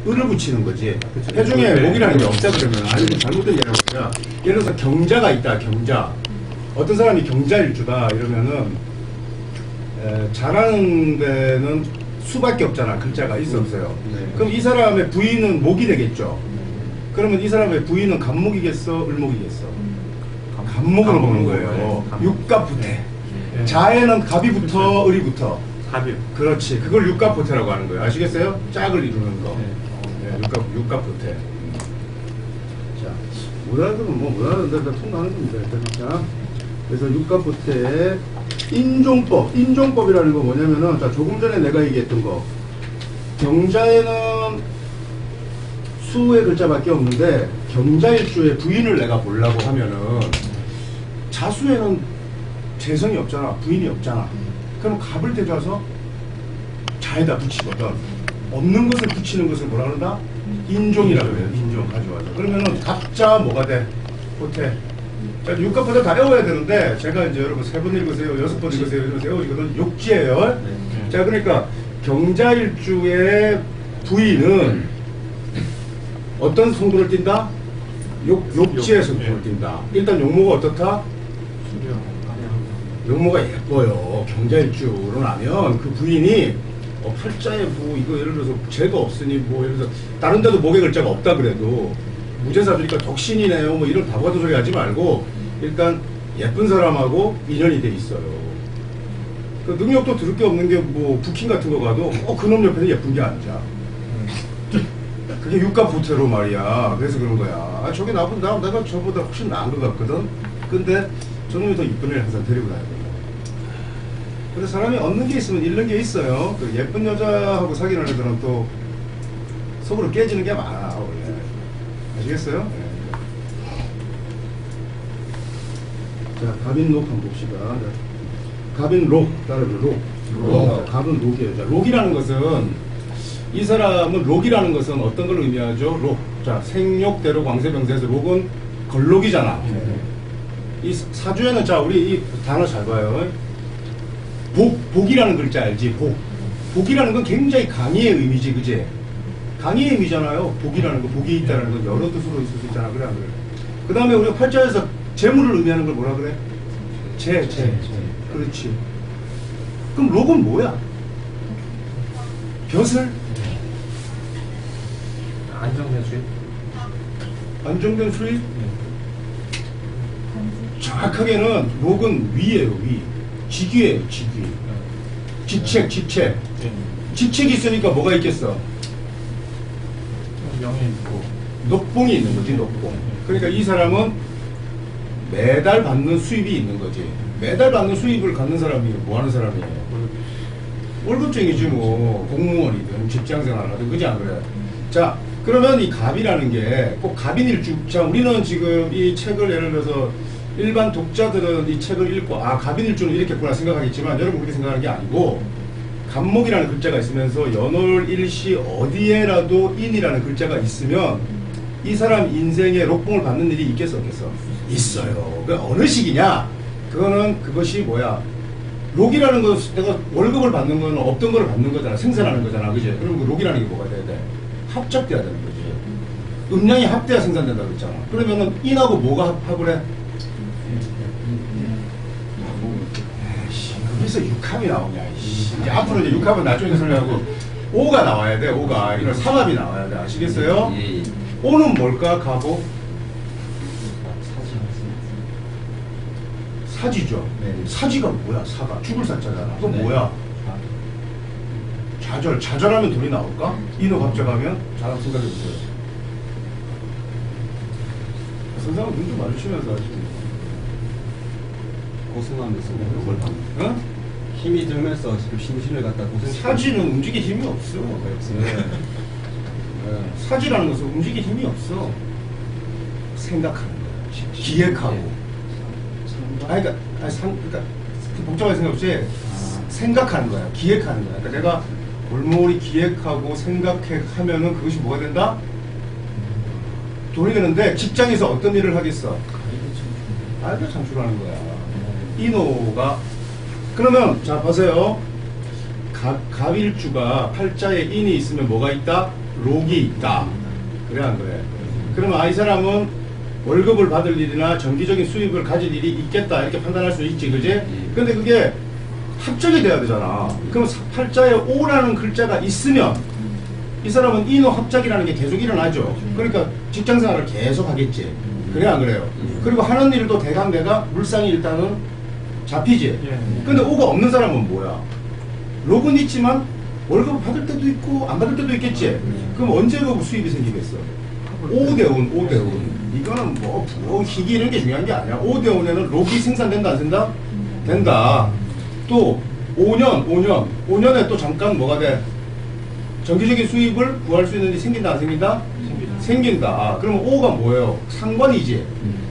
을을 붙이는 거지. 해중에 목이라는 게 없다 그러면 아니 잘못된 얘기라고 그러냐. 예를 들어서 경자가 있다. 경자. 어떤 사람이 경자일주다 이러면은 잘하는 데는 수밖에 없잖아. 글자가 있어 없어요. 그럼 이 사람의 부인은 목이 되겠죠. 그러면 이 사람의 부인은 간목이겠어? 을목이겠어? 간목으로 보는 거예요. 육갑부태. 자에는 갑이 붙어 을이 붙어. 갑이요. 그렇지. 그걸 육갑부태라고 하는 거예요. 아시겠어요? 짝을 이루는 거. 육갑부태. 자, 못 알아들으면 못 알아듣는데 다 통과하는 겁니다. 일단 자, 그래서 육갑부태 인종법. 인종법이라는 거 뭐냐면은 자, 조금 전에 내가 얘기했던 거. 경자에는 수의 글자밖에 없는데 경자일주의 부인을 내가 보려고 하면은 자수에는 재성이 없잖아. 부인이 없잖아. 그럼 갑을 대줘서 자에다 붙이거든. 없는 것을 붙이는 것을 뭐라 그런다? 인종이라고 해요. 인종 가져와서. 그러면은 갑자 뭐가 돼? 호태. 자, 육갑부터 다 외워야 되는데 제가 이제 여러분 3번 읽으세요, 6번 읽으세요 이러세요. 이거는 욕지예요. 자, 그러니까 경자일주의 부인은 어떤 성분을 띈다? 욕지의 성분을 띈다. 일단 용모가 어떻다? 용모가 예뻐요. 경자일주로 나면 그 부인이 팔자에 뭐 이거 예를 들어서 죄도 없으니 뭐 예를 들어서 다른 데도 목의 글자가 없다 그래도 무죄사주니까 덕신이네요 뭐 이런 바보 같은 소리 하지 말고 일단 예쁜 사람하고 인연이 돼 있어요. 그 능력도 들을 게 없는 게 뭐 부킹 같은 거 가도 그놈 옆에서 예쁜 게 앉아. 그게 육갑부태로 말이야. 그래서 그런 거야. 아, 저게 내가 저보다 훨씬 나은 것 같거든. 근데 저놈이 더 이쁜 애를 항상 데리고 다녀요. 근데 사람이 얻는 게 있으면 잃는 게 있어요. 그 예쁜 여자하고 사귀는 애들은 또 속으로 깨지는 게 많아 원래. 아시겠어요? 네. 자, 갑인록 한번 봅시다. 갑인록 따라해요. 록. 갑은 록이에요. 자, 록이라는 것은 이 사람은 록이라는 것은 어떤 걸 의미하죠? 록. 자, 생욕대로 광세병세에서 록은 걸록이잖아. 이 사주에는 자, 우리 이 단어 잘 봐요. 복이라는 글자 알지? 복이라는 건 굉장히 강의의 의미지, 그지? 강의의 의미잖아요. 복이라는 거, 복이 있다는 건 여러 뜻으로 있을 수 있잖아. 그래, 안 그래? 그 다음에 우리가 팔자에서 재물을 의미하는 걸 뭐라 그래? 재. 그렇지. 그럼 록은 뭐야? 벼슬? 안정된 수입? 안정된 수입? 정확하게는 록은 위예요, 위. 직위예요, 직위. 직책. 직책이 있으니까 뭐가 있겠어? 명예 있고 녹봉이 있는 거지, 녹봉. 그러니까 이 사람은 매달 받는 수입이 있는 거지. 매달 받는 수입을 갖는 사람이 뭐 하는 사람이에요? 월급쟁이지 뭐. 공무원이든 직장생활하든 그지 안 그래? 자, 그러면 이 갑이라는 게 꼭 갑인일주. 자, 우리는 지금 이 책을 예를 들어서 일반 독자들은 이 책을 읽고 갑인일주는 이렇게구나 생각하겠지만 여러분 그렇게 생각하는 게 아니고 갑목이라는 글자가 있으면서 연월 일시 어디에라도 인이라는 글자가 있으면 이 사람 인생에 록봉을 받는 일이 있겠어 없겠어? 있어요. 그 어느 시기냐? 그것이 뭐야? 록이라는 거 내가 월급을 받는 거는 없던 걸 받는 거잖아. 생산하는 거잖아. 그지? 그럼 그 록이라는 게 뭐가 돼야 돼? 합작돼야 되는 거지. 음량이 합돼야 생산된다고 그랬잖아. 그러면은 인하고 뭐가 합을 해? 그래서 육합이 나오냐. 이제 앞으로 이제 육합은 나중에 설명하고 오가 나와야 돼. 오가 이런 삼합이 나와야 돼. 아시겠어요? 오는 뭘까? 가보 사지죠. 사지가 뭐야? 사가 죽을 사자잖아. 그건 뭐야? 좌절하면 돈이 나올까? 인호 갑자가면 잘 한번 생각해 보세요. 선생님 눈 좀 마주치면서 하시면 고생하면서 이걸 어? 힘이 들면서 지금 심신을 갖다 고생. 사지는 움직일 힘이 없어. 사지라는 것은 움직일 힘이 없어. 생각하는 거야. 기획하고. 그러니까 복잡하게 생각 없이 생각하는 거야. 기획하는 거야. 그러니까 내가 골몰이 기획하고 생각하면은 그것이 뭐가 된다? 돈이 되는데 직장에서 어떤 일을 하겠어? 아이디어 창출하는 거야. 인호가 그러면 자 보세요. 갑일주가 팔자에 인이 있으면 뭐가 있다? 록이 있다. 그래 안 그래? 그러면 이 사람은 월급을 받을 일이나 정기적인 수입을 가질 일이 있겠다 이렇게 판단할 수 있지, 그지? 근데 그게 합작이 돼야 되잖아. 그럼 팔자에 오라는 글자가 있으면 이 사람은 인호 합작이라는 게 계속 일어나죠. 그러니까 직장생활을 계속 하겠지. 그래 안 그래요? 그리고 하는 일도 대강 내가 물상이 일단은 잡히지. 근데 오가 없는 사람은 뭐야? 록은 있지만 월급 받을 때도 있고 안 받을 때도 있겠지. 그럼 언제 그 수입이 생기겠어? 5대5, 5대5. 이거는 뭐 희귀 이런 게 중요한 게 아니야. 5대5에는 록이 생산된다 안 된다? 된다. 또 5년에 또 잠깐 뭐가 돼? 정기적인 수입을 구할 수 있는 일이 생긴다 안 생긴다? 생긴다. 그러면 5가 뭐예요? 상관이지.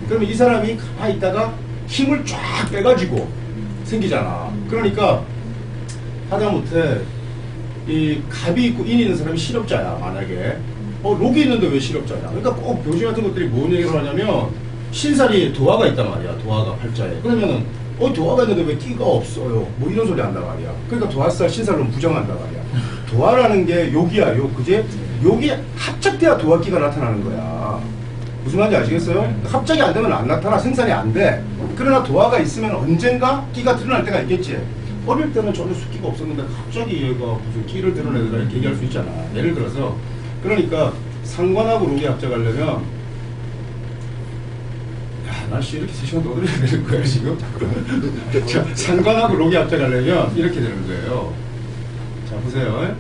그러면 이 사람이 가만히 있다가 힘을 쫙 빼가지고 생기잖아. 그러니까 하다못해 이 갑이 있고 인이 있는 사람이 실업자야. 만약에 록이 있는데 왜 실업자냐? 그러니까 꼭 교시 같은 것들이 뭔 얘기를 하냐면 신살이 도화가 있단 말이야. 도화가 팔자에. 그러면은 도화가 있는데 왜 끼가 없어요? 뭐 이런 소리 한단 말이야. 그러니까 도화살 신살로 부정한단 말이야. 도화라는 게 욕이야, 욕. 그지? 욕이 합작돼야 도화기가 나타나는 거야. 무슨 말인지 아시겠어요? 합작이 안 되면 안 나타나. 생산이 안 돼. 그러나 도화가 있으면 언젠가 끼가 드러날 때가 있겠지. 어릴 때는 전혀 숫기가 없었는데 갑자기 얘가 무슨 끼를 드러내더라 이렇게 얘기할 수 있잖아. 예를 들어서 그러니까 상관하고 록이 합작하려면 날씨 이렇게 3시간 더 들어야 되는 거야 지금? 자, 상관하고 록이 합작하려면 이렇게 되는 거예요. 자 보세요.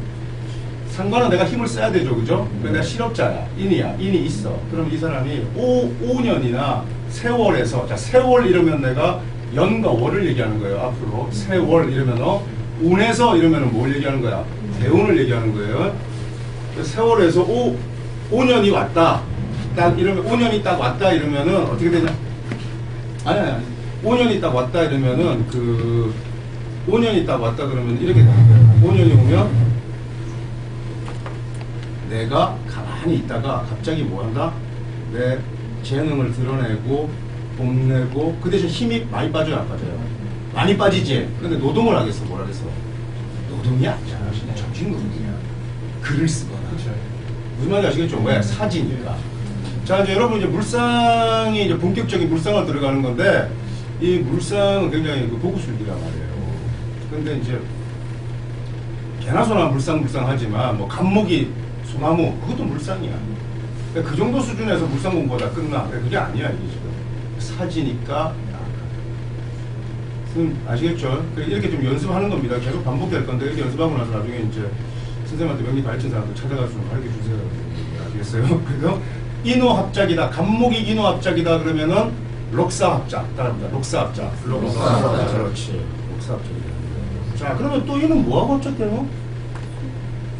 상관은 내가 힘을 써야 되죠, 그죠? 내가 실업자야, 인이 있어. 그럼 이 사람이 5년이나 세월에서, 자 세월 이러면 내가 연과 월을 얘기하는 거예요. 앞으로 세월 이러면 운에서 이러면 뭘 얘기하는 거야? 대운을 얘기하는 거예요. 세월에서 5년이 왔다. 딱 이러면 5년이 딱 왔다 이러면은 어떻게 되냐? 아니 5년이 딱 왔다 이러면은 5년이 딱 왔다 그러면 이렇게 되는 거예요. 5년이 오면 내가 가만히 있다가 갑자기 뭐 한다? 내 재능을 드러내고 뽐내고 그 대신 힘이 많이 빠져요, 안 빠져요? 많이 빠지지. 근데 노동을 하겠어, 뭘 하겠어? 노동이 아니야. 정신노동이야. 글을 쓰거나. 무슨 말인지 아시겠죠? 왜? 사지니까. 자, 이제 여러분 이제 물상이 이제 본격적인 물상을 들어가는 건데 이 물상은 굉장히 고급술기란 말이에요. 근데 이제 개나 소나 물상 하지만 뭐 감목이 소나무 그것도 물상이야. 그 정도 수준에서 물상 공부가 끝나. 그게 아니야 이게 지금. 사지니까 아시겠죠? 이렇게 좀 연습하는 겁니다. 계속 반복될 건데 이렇게 연습하고 나서 나중에 이제 선생님한테 명리 가르친 사람들 찾아가서 좀 가르쳐 주세요. 아시겠어요? 그래서 인호 합작이다. 감목이 인호 합작이다 그러면은 록사 합작 따라합니다. 록사 합작. 록사 합작. 그렇지. 록사 합작이다. 자, 그러면 또 이는 뭐하고 합작되노?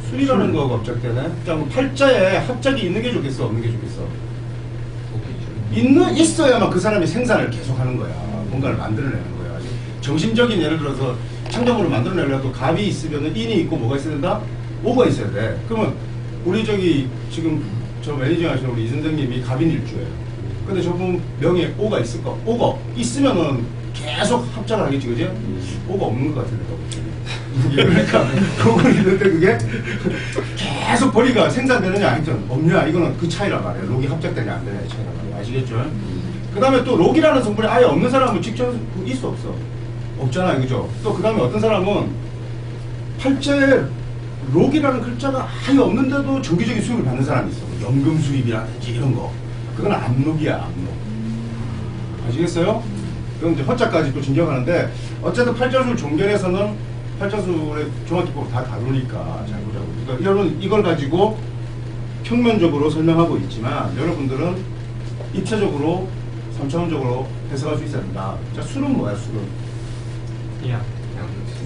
술이라는 거하고 합작되네. 자, 그럼 팔자에 합작이 있는 게 좋겠어? 없는 게 좋겠어? 있어야만 그 사람이 생산을 계속하는 거야. 뭔가를 만들어내는 거야. 정신적인 예를 들어서 창작물을 만들어내려도 갑이 있으면 인이 있고 뭐가 있어야 된다? 오가 있어야 돼. 그러면 우리 지금 저 매니저 하시는 우리 이 선생님이 갑인 일주예요. 근데 저분 명예에 오가 있을까? 오가 있으면은 계속 합작을 하겠지, 그지? 오가 없는 것 같은데. 그러니까 그건 있는데 그게 계속 벌이가 생산되느냐 아니든 없냐 이거는 그 차이란 말이에요. 록이 합작되냐 안 되냐의 차이란 말이에요. 아시겠죠? 그 다음에 또 록이라는 성분이 아예 없는 사람은 직접 있어 없어? 없잖아요, 그죠? 또 그 다음에 어떤 사람은 팔자에 록이라는 글자가 아예 없는데도 정기적인 수입을 받는 사람이 있어. 연금 수입이라든지 이런 거. 그건 암록이야, 암록. 아시겠어요? 그럼 이제 허자까지 또 진정하는데 어쨌든 팔자술 종결에서는 팔자술의 종합기법 다 다루니까 잘 보자고. 그러니까 여러분 이걸 가지고 평면적으로 설명하고 있지만 여러분들은 입체적으로 3차원적으로 해석할 수 있어야 된다. 자, 술은 뭐야, 술은?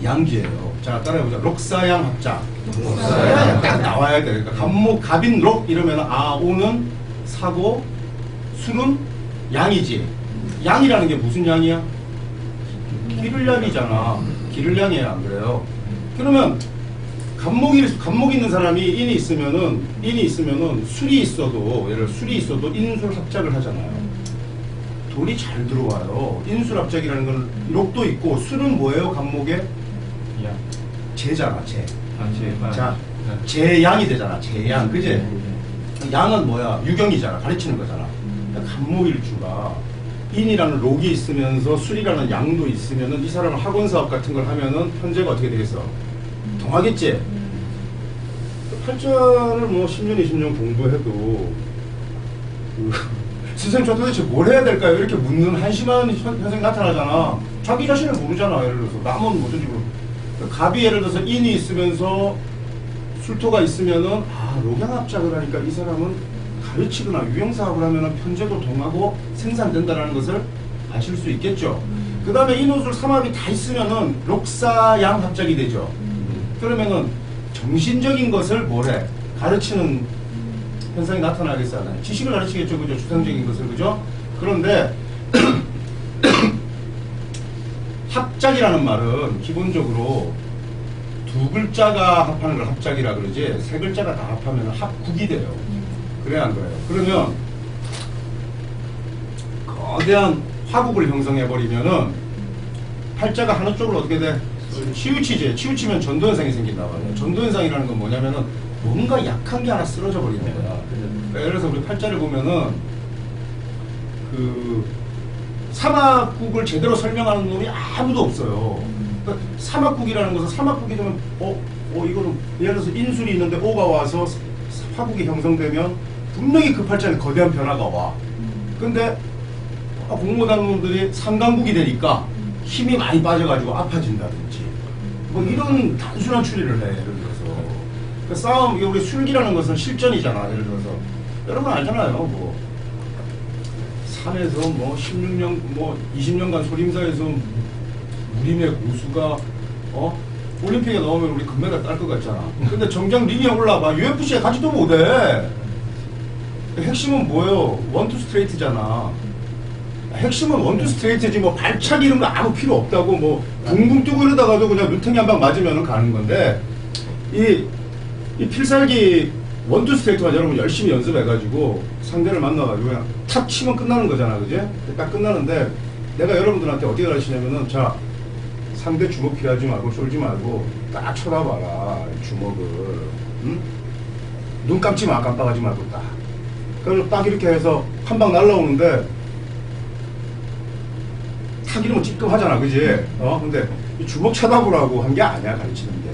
양지예요. 자, 따라해보자. 록사양 합작. 록사양 딱 나와야 돼. 그러니까 갑목, 갑인 록 이러면 오는 사고, 술은 양이지. 양이라는 게 무슨 양이야? 기를양이잖아. 기를양이야, 안 그래요? 그러면 갑목 있는 사람이 인이 있으면은 술이 있어도 예를 들어 술이 있어도 인술 합작을 하잖아요. 돈이 잘 들어와요. 인술 합작이라는 건 록도 있고 술은 뭐예요? 갑목에? 재잖아, 재. 자, 재양이 되잖아. 재양, 그지? 양은 뭐야? 유경이잖아. 가르치는 거잖아. 간목일주가 인이라는 록이 있으면서 술이라는 양도 있으면은 이 사람은 학원 사업 같은 걸 하면은 현재가 어떻게 되겠어? 동하겠지? 팔자를 뭐 10년, 20년 공부해도 선생님 저 도대체 뭘 해야 될까요? 이렇게 묻는 한심한 현상이 나타나잖아. 자기 자신을 모르잖아. 예를 들어서 남은 뭐죠 지금 갑이 예를 들어서 인이 있으면서 술토가 있으면은 록양합작을 하니까 이 사람은 가르치거나 유형사업을 하면은 편제도 동하고 생산된다라는 것을 아실 수 있겠죠. 그 다음에 인호술 삼합이 다 있으면은 록사양합작이 되죠. 그러면은 정신적인 것을 뭐래? 가르치는 현상이 나타나겠잖아요. 지식을 가르치겠죠. 그죠? 추상적인 것을. 그죠? 그런데 합작이라는 말은 기본적으로 두 글자가 합하는 걸 합작이라 그러지 세 글자가 다 합하면 합국이 돼요. 그래야 한 거예요. 그러면 거대한 화국을 형성해버리면은 팔자가 하나 쪽으로 어떻게 돼? 치우치지. 치우치면 전도현상이 생긴단 말이에요. 전도현상이라는 건 뭐냐면은 뭔가 약한 게 하나 쓰러져 버리는 거야. 예를 들어서 우리 팔자를 보면은 그 사막국을 제대로 설명하는 놈이 아무도 없어요. 그러니까 사막국이라는 것은 사막국이 되면 이거는 예를 들어서 인술이 있는데 오가 와서 화국이 형성되면 분명히 그 팔자에 거대한 변화가 와. 근데 공모하는 놈들이 상강국이 되니까 힘이 많이 빠져가지고 아파진다든지 뭐 이런 단순한 추리를 해. 예를 들어서 그 싸움, 우리 술기라는 것은 실전이잖아. 예를 들어서 여러분 알잖아요. 뭐 산에서 뭐 16년 뭐 20년간 소림사에서 무림의 고수가 올림픽에 나오면 우리 금메달 딸 것 같잖아. 근데 정작 링에 올라봐 UFC에 가지도 못해. 핵심은 뭐예요? 원투 스트레이트잖아. 핵심은 원투 스트레이트지 뭐 발차기 이런 거 아무 필요 없다고 뭐 붕붕 뜨고 이러다가도 그냥 눈탱이 한 방 맞으면 가는 건데 이 필살기 원투 스트레이트가 여러분 열심히 연습해가지고 상대를 만나가지고 그냥 탁 치면 끝나는 거잖아. 그지? 딱 끝나는데 내가 여러분들한테 어떻게 가르치냐면은 자 상대 주먹 피하지 말고 쏠지 말고 딱 쳐다봐라 주먹을. 응? 눈 감지 마. 깜빡하지 말고 딱. 그래서 딱 이렇게 해서 한 방 날라오는데 탁 이러면 찌끔하잖아. 그지? 근데 이 주먹 쳐다보라고 한 게 아니야. 가르치는 게.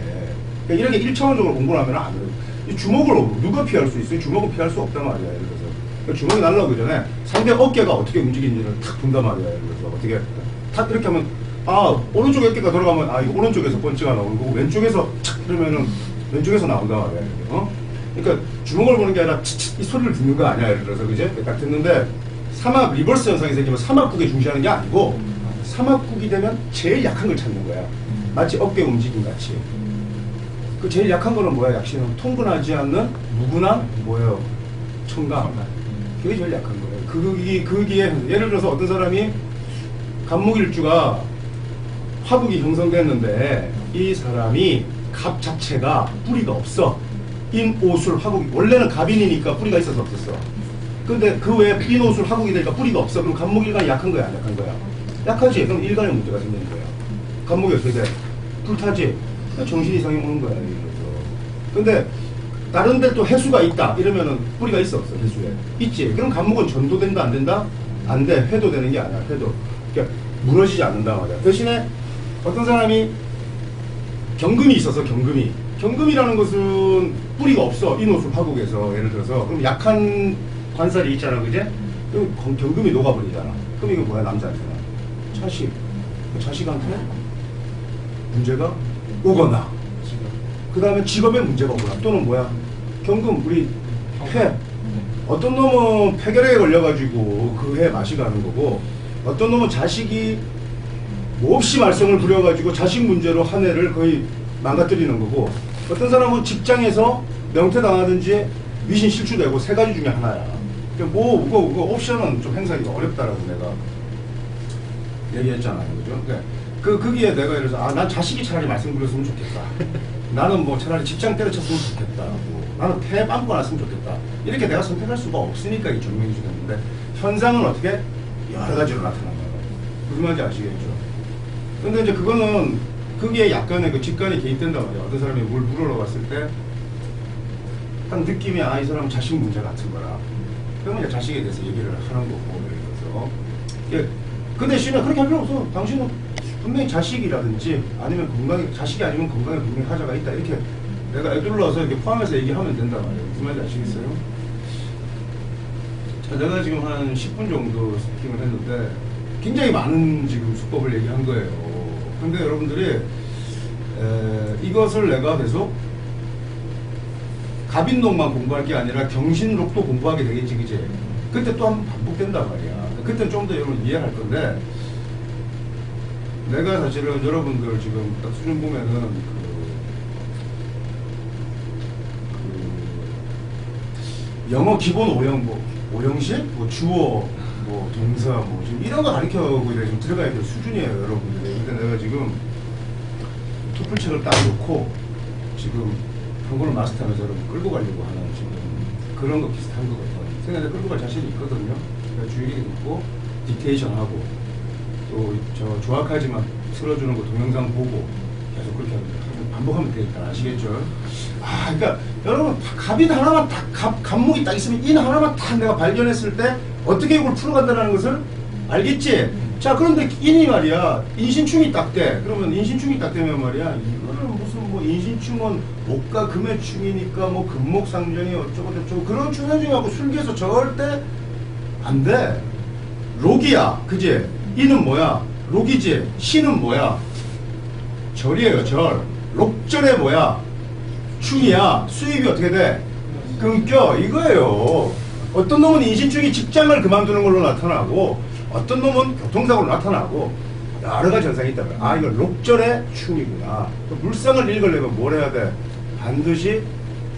그러니까 이렇게 1차원적으로 공부를 하면 안 돼. 이 주먹을 누가 피할 수 있어요? 주먹은 피할 수 없단 말이야. 예를 들어서. 그러니까 주먹이 날라오기 전에 상대 어깨가 어떻게 움직이는지를 탁 본단 말이야. 예를 들어서. 어떻게 탁 이렇게 하면 오른쪽 어깨가 돌아가면 이거 오른쪽에서 번치가 나오는 거고 왼쪽에서 착 이러면은 왼쪽에서 나온단 말이야. 그러니까 주먹을 보는 게 아니라 이 소리를 듣는 거 아니야. 예를 들어서. 그지? 딱 듣는데 삼합 리버스 현상이 생기면 삼합국에 중시하는 게 아니고 삼합국이 되면 제일 약한 걸 찾는 거야. 마치 어깨 움직임 같이. 그 제일 약한 거는 뭐야? 약신은 통분하지 않는 무분한 뭐예요? 청감. 그게 제일 약한 거예요. 그기에 예를 들어서 어떤 사람이 갑목일주가 화국이 형성됐는데 이 사람이 갑 자체가 뿌리가 없어. 인오술 화국이 원래는 갑인이니까 뿌리가 있어서 없었어. 근데 그 외에 인오술 화국이 되니까 뿌리가 없어. 그럼 갑목일간이 약한 거야, 안 약한 거야? 약하지. 그럼 일간에 문제가 생기는 거야. 갑목이 어떻게 돼? 불타지. 정신 이상이 오는 거야. 근데 다른 데 또 해수가 있다 이러면은 뿌리가 있어 없어? 해수에 있지. 그럼 갑목은 전도된다 안 된다? 안 돼. 해도 되는 게 아니야. 해도 그러니까 무너지지 않는다 말이야. 대신에 어떤 사람이 경금이 있어서 경금이라는 것은 뿌리가 없어. 인호술 화국에서 예를 들어서 그럼 약한 관살이 있잖아. 그제? 그럼 경금이 녹아버리잖아. 그럼 이거 뭐야? 남자한테는 자식한테 문제가 오거나 그 다음에 직업에 문제가 오거나 또는 뭐야? 경금 우리 폐 어떤 놈은 폐결핵에 걸려가지고 그 해 맛이 가는 거고 어떤 놈은 자식이 몹시 말썽을 부려가지고 자식 문제로 한 해를 거의 망가뜨리는 거고 어떤 사람은 직장에서 명퇴당하든지 미신 실추되고 세 가지 중에 하나야. 그러니까 그거 옵션은 좀 행사하기가 어렵다라고 내가 얘기했잖아요. 그죠? 그러니까 거기에 내가 예를 들어서 난 자식이 차라리 말씀 부렸으면 좋겠다. 나는 뭐 차라리 직장 때려쳤으면 좋겠다. 나는 폐 빵꾸 났으면 좋겠다. 이렇게 내가 선택할 수가 없으니까 이 조명이 주는데 현상은 어떻게 여러 가지로 나타난 거예요. 무슨 말인지 아시겠죠? 근데 이제 그거는 거기에 약간의 그 직관이 개입된단 말이야. 어떤 사람이 물 물으러 갔을 때 딱 느낌이 이 사람은 자식 문제 같은 거라. 그러면 이제 자식에 대해서 얘기를 하는 거고 예를 들어서. 예. 그 대신에 그렇게 할 필요 없어. 당신은 분명히 자식이라든지 아니면 건강에 자식이 아니면 건강에 분명히 하자가 있다. 이렇게 내가 애둘러서 이렇게 포함해서 얘기하면 된단 말이에요. 무슨 말인지 아시겠어요? 자, 내가 지금 한 10분 정도 스피킹을 했는데 굉장히 많은 지금 수법을 얘기한 거예요. 근데 여러분들이 이것을 내가 계속 갑인록만 공부할 게 아니라 경신록도 공부하게 되겠지, 그지? 그때 또 한 번 반복된단 말이야. 그때 좀 더 여러분 이해할 건데, 내가 사실은 여러분들 지금 딱 수준 보면은 영어 기본 오형, 뭐 오형식, 뭐 주어, 뭐 동사, 뭐 지금 이런 거 가르쳐고 이래 좀 들어가야 될 수준이에요, 여러분들이. 근데 내가 지금 토플 책을 딱 놓고 지금 한국어를 마스터하면서 여러분 끌고 가려고 하는 지금 그런 거 비슷한 거거든요. 생각에 끌고 갈 자신이 있거든요. 그러니까 주의 깊게 듣고 딕테이션하고 또 저 조악하지만 틀어주는 거 동영상 보고 계속 그렇게 반복하면 되니까 아시겠죠? 그러니까 여러분 갑인 하나만 딱 갑목이 딱 있으면 인 하나만 딱 내가 발견했을 때 어떻게 이걸 풀어간다는 것을 알겠지? 자, 그런데 인이 말이야 인신충이 딱 돼. 그러면 인신충이 딱 되면 말이야 이거는 무슨 뭐 인신충은 목과 금의 충이니까 뭐 금목상정이 어쩌고 저쩌고 그런 충현중하고 술기에서 절대 안 돼. 록이야, 그지? 인은 뭐야? 록이지. 신은 뭐야? 절이에요, 절. 록절에 뭐야? 충이야. 수입이 어떻게 돼? 끊겨. 이거예요. 어떤 놈은 인신충이 직장을 그만두는 걸로 나타나고 어떤 놈은 교통사고로 나타나고 여러 가지 현상이 있다고요. 이거 록절의 충이구나. 물상을 읽으려면 뭘 해야 돼? 반드시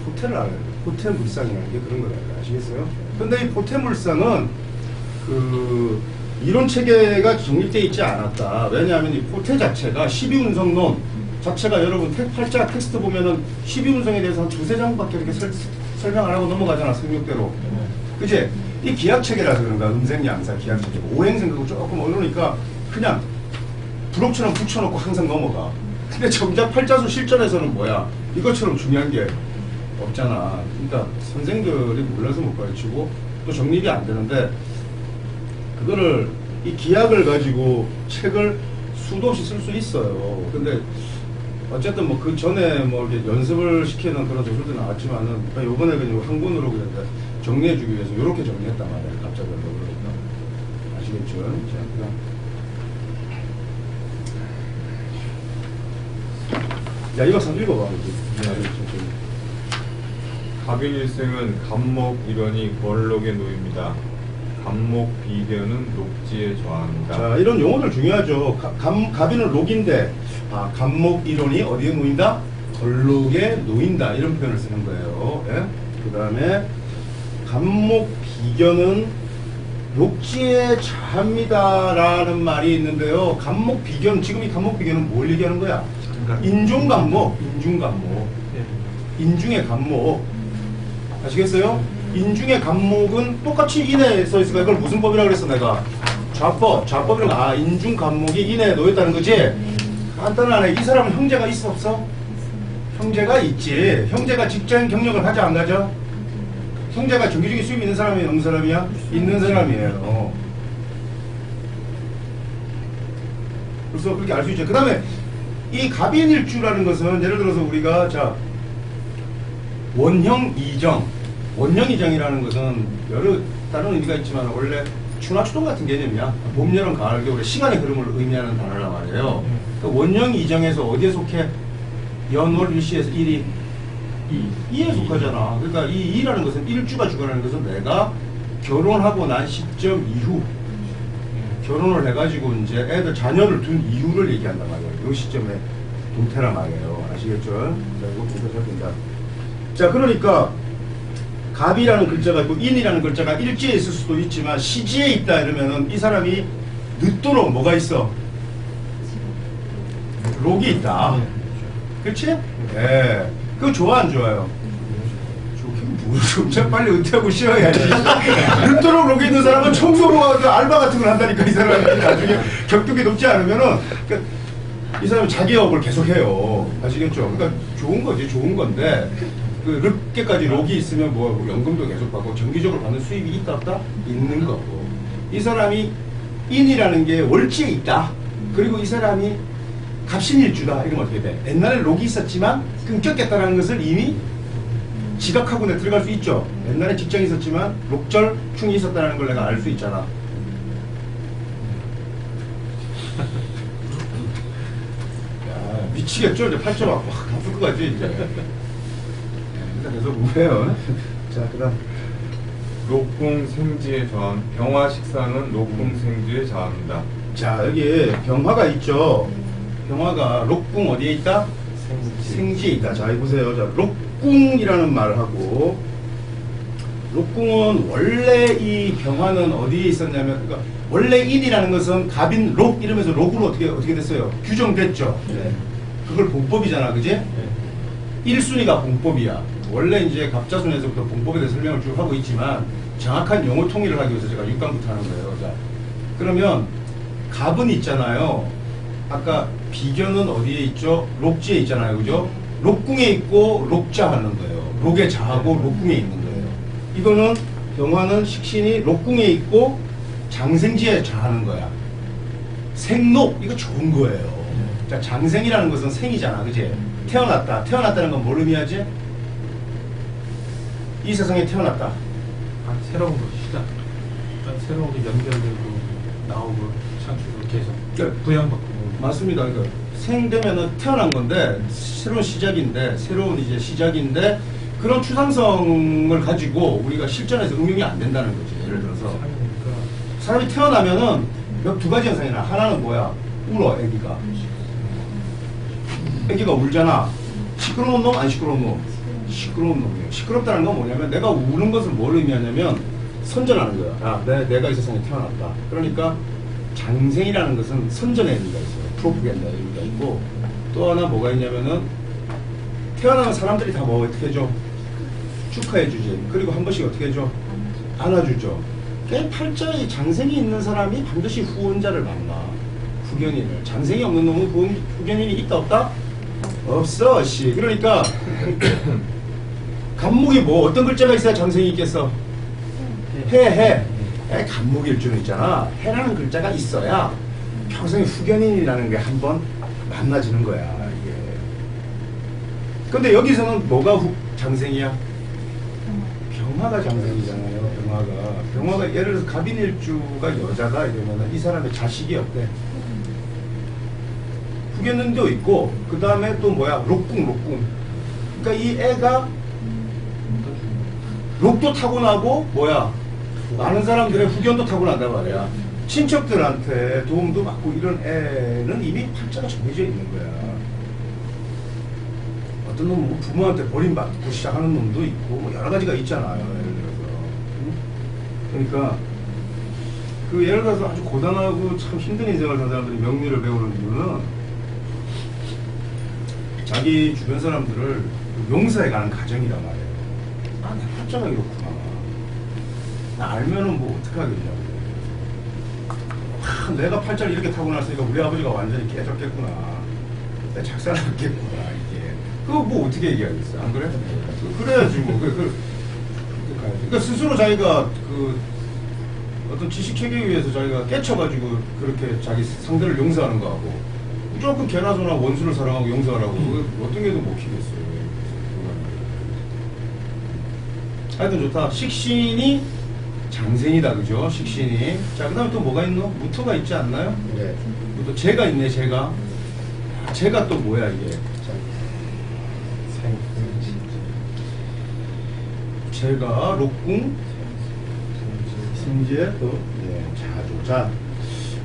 포테를 알아야 돼. 포테 물상이라는 게 그런 거예요. 아시겠어요? 근데 이 포테 물상은 이론 체계가 정립되어 있지 않았다. 왜냐하면 이 포테 자체가 12운성론 자체가 여러분 팔자 텍스트 보면은 12운성에 대해서 한 두세 장밖에 이렇게 설명 안 하고 넘어가잖아, 성격대로. 그치? 이 기하체계라서 그런가, 음생양사 기하체계고, 오행생각고 조금 어려우니까 그냥 부록처럼 붙여놓고 항상 넘어가. 근데 정작 팔자수 실전에서는 뭐야? 이것처럼 중요한 게 없잖아. 그러니까 선생들이 몰라서 못 가르치고 또 정립이 안 되는데 그거를 이 기약을 가지고 책을 수도 없이 쓸 수 있어요. 근데 어쨌든 뭐 그 전에 뭐 이렇게 연습을 시키는 그런 도서도 나왔지만은 요번에 그냥 한 권으로 그냥 정리해주기 위해서 이렇게 정리했단 말이에요. 갑자기 그러니까 아시겠죠? 자, 그다음. 야, 이거 참 읽어봐. 갑인일생은 갑목 일원이 걸록에 놓입니다. 갑목 비견은 녹지에 저항합니다. 자, 이런 용어들 중요하죠. 갑인은 록인데, 갑목 일원이 어디에 놓인다? 걸록에 놓인다. 이런 표현을 쓰는 거예요. 예? 그 다음에, 갑목 비견은 녹지에 자합니다라는 말이 있는데요. 갑목 비견, 지금 이 갑목 비견은 뭘 얘기하는 거야? 인중갑목, 인중갑목. 인중의 갑목. 아시겠어요? 인중의 갑목은 똑같이 인에 써 있으니까 이걸 무슨 법이라고 그랬어, 내가? 좌법. 좌법이란 인중 갑목이 인에 놓였다는 거지? 간단하네. 이 사람은 형제가 있어, 없어? 형제가 있지. 형제가 직장 경력을 하지 안 가죠? 형제가 정규직인 수입 있는 사람이야, 없는 사람이야? 있는 사람이에요. 그래서 그렇게 알 수 있죠. 그 다음에 이 갑인일주라는 것은 예를 들어서 우리가 원형 이정, 원형 이정이라는 것은 여러 다른 의미가 있지만 원래 추나추동 같은 개념이야. 봄, 여름, 가을, 겨울의 시간의 흐름을 의미하는 단어란 말이에요. 그러니까 원형 이정에서 어디에 속해? 연월 일시에서 일이 이에 속하잖아. 그러니까 이 이라는 것은 일주가 주관하는 것은 내가 결혼하고 난 시점 이후 결혼을 해가지고 이제 애들 자녀를 둔 이유를 얘기한단 말이에요. 이 시점에 동태란 말이에요. 아시겠죠? 자, 이거 동태 잘 된다. 자, 그러니까 갑이라는 글자가 있고 인이라는 글자가 일지에 있을 수도 있지만 시지에 있다 이러면은 이 사람이 늦도록 뭐가 있어? 록이 있다. 그렇지? 예. 그거 좋아 안 좋아요? 좋긴 빨리 은퇴하고 쉬어야지. 늦도록 록에 있는 사람은 청소부가 알바 같은 걸 한다니까 이 사람이 나중에 격투기 높지 않으면은 이 사람은 자기 업을 계속 해요. 아시겠죠? 그러니까 좋은 거지, 좋은 건데 그 륵계까지 록이 있으면 뭐 연금도 계속 받고 정기적으로 받는 수입이 있다 없다? 있는 거고. 이 사람이 인이라는 게 월지에 있다. 그리고 이 사람이 갑신일주다. 이러면 어떻게 돼? 옛날에 록이 있었지만 끊겼겠다는 것을 이미 지각하고 내 들어갈 수 있죠. 옛날에 직장이 있었지만 록절 충이 있었다는 걸 내가 알 수 있잖아. 야, 미치겠죠? 이제 팔자 막 아플 것 같지 이제. 일단 계속 우해요. 자, 그다음. 녹궁 생지에 저항. 병화 식상은 녹궁 생지에 저항한다. 자, 여기 병화가 있죠. 병화가 록궁 어디에 있다? 생지에 있다. 자, 여기 보세요. 자, 록궁이라는 말하고, 록궁은 원래 이 병화는 어디에 있었냐면, 그러니까 원래 인이라는 것은 갑인 록 이러면서 록으로 어떻게 됐어요? 규정됐죠. 네. 그걸 본법이잖아, 그지? 1순위가 본법이야. 원래 이제 갑자순에서부터 본법에 대해 설명을 쭉 하고 있지만 정확한 용어 통일을 하기 위해서 제가 6강부터 하는 거예요. 자, 그러면 갑은 있잖아요. 아까 비견은 어디에 있죠? 록지에 있잖아요. 그죠? 록궁에 있고 록자 하는 거예요. 록에 자하고 록궁에 있는 거예요. 이거는 병화는 식신이 록궁에 있고 장생지에 자하는 거야. 생록 이거 좋은 거예요. 자, 장생이라는 것은 생이잖아. 그지? 태어났다. 태어났다는 건 뭘 의미하지? 이 세상에 태어났다. 아, 새로운 거 시작. 새로운 게 연결되고 나오고 창출을 계속 그러니까 부양받고. 맞습니다. 그러니까 생되면은 태어난 건데 새로운 시작인데 새로운 이제 시작인데 그런 추상성을 가지고 우리가 실전에서 응용이 안 된다는 거지. 예를 들어서 그러니까 사람이 태어나면은 두 가지 현상이 나. 하나는 뭐야? 울어, 애기가. 애기가 울잖아. 시끄러운 놈, 안 시끄러운 놈? 시끄러운 놈이에요. 시끄럽다는 건 뭐냐면 내가 우는 것은 뭘 의미하냐면 선전하는 거야. 아, 내가 이 세상에 태어났다. 그러니까 장생이라는 것은 선전의 의미가 있어요. 프로포간다 의미가 있고 또 하나 뭐가 있냐면은 태어나는 사람들이 다 뭐 어떻게 해줘? 축하해주지. 그리고 한 번씩 어떻게 해줘? 안아주죠. 그 팔자에 장생이 있는 사람이 반드시 후원자를 만나. 후견인을. 장생이 없는 놈은 후견인이 있다 없다? 없어. 씨. 그러니까 간목이 뭐 어떤 글자가 있어야 장생이 있겠어? 해. 간목일 줄은 있잖아. 해라는 글자가 있어야 평생 후견인이라는 게 한번 만나지는 거야. 이게. 근데 여기서는 뭐가 장생이야? 병화가 장생이잖아요. 병화가 예를 들어서 갑인일주가 여자다 이러면 이 사람의 자식이 어때? 후견인도 있고 그 다음에 또 뭐야? 록궁. 그러니까 이 애가 록도 타고나고 뭐야? 많은 사람들의 후견도 타고난단 말이야. 친척들한테 도움도 받고 이런 애는 이미 팔자가 정해져 있는 거야. 어떤 놈은 뭐 부모한테 버림받고 시작하는 놈도 있고 뭐 여러 가지가 있잖아요. 예를 들어서. 그러니까 그 예를 들어서 아주 고단하고 참 힘든 인생을 산 사람들이 명리를 배우는 이유는 자기 주변 사람들을 용서해가는 과정이란 말이에요. 아, 내 팔자가 이렇구나. 나 알면은 뭐 어떡하겠냐고. 아, 내가 팔자를 이렇게 타고났으니까 우리 아버지가 완전히 깨졌겠구나. 내가 작살났겠구나, 이게. 그거 뭐 어떻게 얘기하겠어? 안 그래? 그래야지 뭐. 그러니까 스스로 자기가 그 어떤 지식 체계에 의해서 자기가 깨쳐가지고 그렇게 자기 상대를 용서하는 거하고 무조건 개나소나 원수를 사랑하고 용서하라고 어떤 게도 먹히겠어요. 하여튼 좋다. 식신이 장생이다, 그죠? 식신이. 자, 그 다음에 또 뭐가 있노? 무토가 있지 않나요? 네. 또 재가 있네, 재가. 재가 또 뭐야, 이게? 재가 록궁 생지에 또 자주. 자,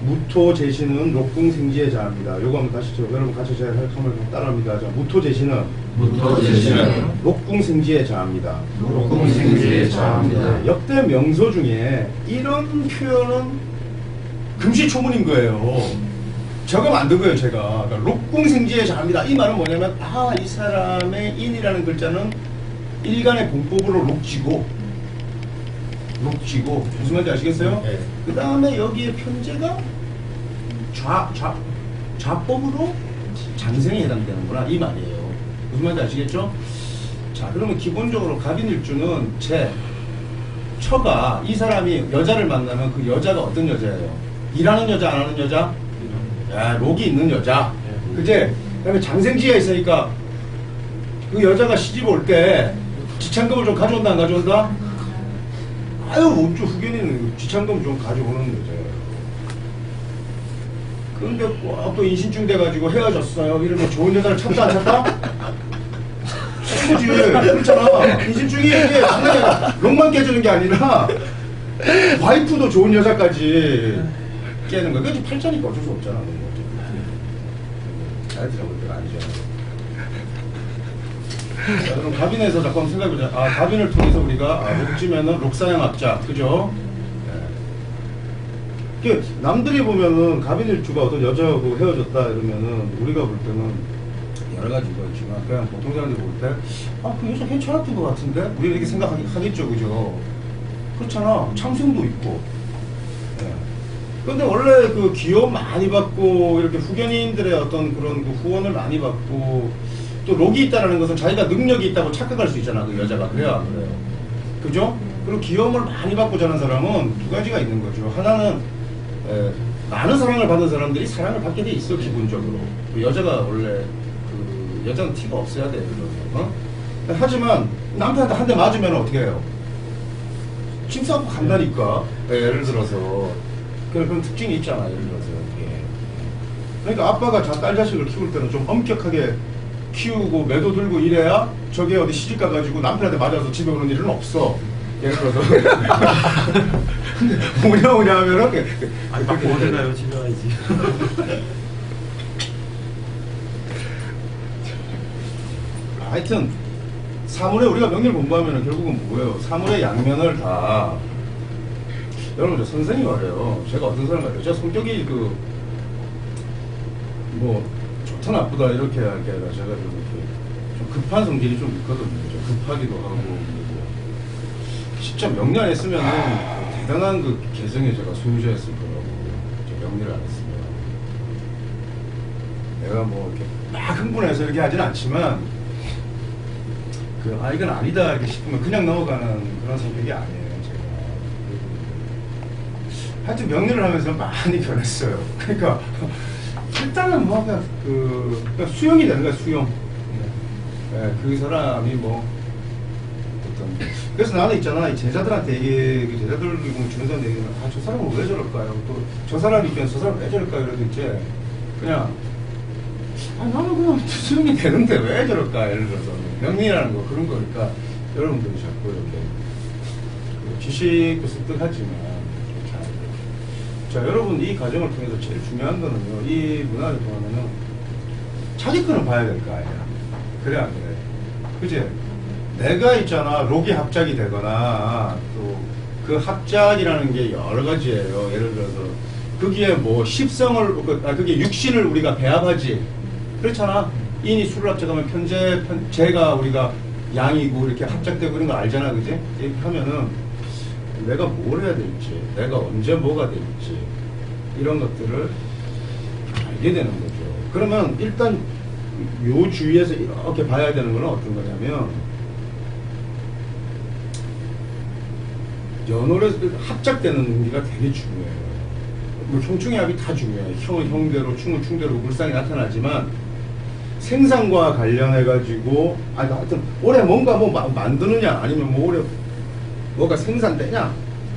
무토 제시는 록궁 생지에 자합니다. 요거 한번 다시 여러분 같이 제가 한번 따라합니다. 자, 무토 제시는 록궁 생지에 자합니다. 록궁 생지에 자합니다. 역대 명소 중에 이런 표현은 금시초문인 거예요. 저거 만든 거예요, 제가. 그러니까 록궁 생지에 자합니다. 이 말은 뭐냐면, 아, 이 사람의 인이라는 글자는 일간의 공법으로 록지고, 무슨 말인지 아시겠어요? 네. 그 다음에 여기에 편제가 좌법으로 장생에 해당되는구나, 이 말이에요. 무슨 말인지 아시겠죠? 자, 그러면 기본적으로 갑인일주는 처가 이 사람이 여자를 만나면 그 여자가 어떤 여자예요? 일하는 여자, 안 하는 여자? 야, 록이 있는 여자. 그제? 그다음에 장생지가 있으니까 그 여자가 시집 올 때 지참금을 좀 가져온다, 안 가져온다? 아유, 우주 후견이는 지참금 좀 가져오는 여자예요. 근데 또 인신증 돼가지고 헤어졌어요. 이러면 좋은 여자를 찾다, 안 찾다? 그지 그렇잖아. 인신증이 이게 장난이 록만 깨지는 게 아니라 와이프도 좋은 여자까지 깨는 거야. 그게 팔자니까 어쩔 수 없잖아. 자이트 잡을 때가 아니죠. 자, 그럼 갑인에서 잠깐 한번 생각해보자. 아, 갑인을 통해서 우리가 록지면은 록사양학자, 그죠? 네. 남들이 보면은 갑인일주가 어떤 여자하고 헤어졌다 이러면은 우리가 볼 때는 여러 가지가 있지만 그냥 보통 사람들이 볼 때 아, 그 여자 괜찮았던 것 같은데? 우리가 이렇게 생각하겠죠, 그죠? 그렇잖아. 참생도 있고. 네. 근데 원래 그 기업 많이 받고 이렇게 후견인들의 어떤 그런 그 후원을 많이 받고 또 록이 있다는 것은 자기가 능력이 있다고 착각할 수 있잖아, 그 여자가. 그래야 안 그래요. 그죠? 그리고 기업을 많이 받고 자는 사람은 두 가지가 있는 거죠. 하나는 많은 사랑을 받는 사람들이 사랑을 받게 돼 있어, 기본적으로. 그 여자가 원래 여자는 티가 없어야 돼요. 어? 하지만 남편한테 한 대 맞으면 어떻게 해요? 침 싸고 간다니까. 예를 들어서 그런 특징이 있잖아. 예를 들어서 그러니까 아빠가 딸 자식을 키울 때는 좀 엄격하게 키우고 매도 들고 이래야 저게 어디 시집 가가지고 남편한테 맞아서 집에 오는 일은 없어. 예를 들어서 근데 뭐냐 하면은 아니 밖에 어디 가요? 집에 와야지. 하여튼 사물에 우리가 명리를 공부하면 결국은 뭐예요? 사물의 양면을 다 여러분, 저 선생님이 말해요. 제가 어떤 사람 같아요? 제가 성격이 좋다 나쁘다 이렇게 할 게 아니라 제가 좀 이렇게 좀 급한 성질이 좀 있거든요. 좀 급하기도 하고 진짜 명리 안 했으면은 대단한 그 개성에 제가 소유자였을 거라고. 명리를 안 했으면 내가 뭐 이렇게 막 흥분해서 이렇게 하진 않지만 이건 아니다 이렇게 싶으면 그냥 넘어가는 그런 성격이 아니에요, 제가. 하여튼 명리를 하면서 많이 변했어요. 그러니까 일단은 뭐 그냥 수용이 되는 거야, 수용. 네, 그 사람이 뭐 어떤 그래서 나는 있잖아, 이 제자들한테 그 제자들 주는 사람한테 얘기하면 저 사람은 왜 저럴까요? 또 저 사람 입장에서 저 사람 왜 저럴까요? 이러도 이제 그냥 나는 그냥 수용이 되는데 왜 저럴까? 예를 들어서 명리라는 거 그런 거니까 여러분들이 자꾸 이렇게 지식도 습득하지만 자, 여러분 이 과정을 통해서 제일 중요한 거는요, 이 문화를 통하면은 자기 거는 봐야 될 거 아니야. 그래 안 그래? 그치? 내가 있잖아, 록이 합작이 되거나 또 그 합작이라는 게 여러 가지예요. 예를 들어서 거기에 뭐 십성을 그게 육신을 우리가 배합하지. 그렇잖아. 인이 수를 합작하면 재가 우리가 양이고 이렇게 합작되고 이런 거 알잖아, 그지? 이렇게 하면은 내가 뭘 해야 될지, 내가 언제 뭐가 될지 이런 것들을 알게 되는 거죠. 그러면 일단 요 주위에서 이렇게 봐야 되는 건 어떤 거냐면 연월에서 합작되는 의미가 되게 중요해요. 뭐 형충의 합이 다 중요해요. 형은 형대로, 충은 충대로 불상이 나타나지만 생산과 관련해가지고 하여튼 올해 뭔가 뭐 만드느냐 아니면 뭐 올해 뭐가 생산되냐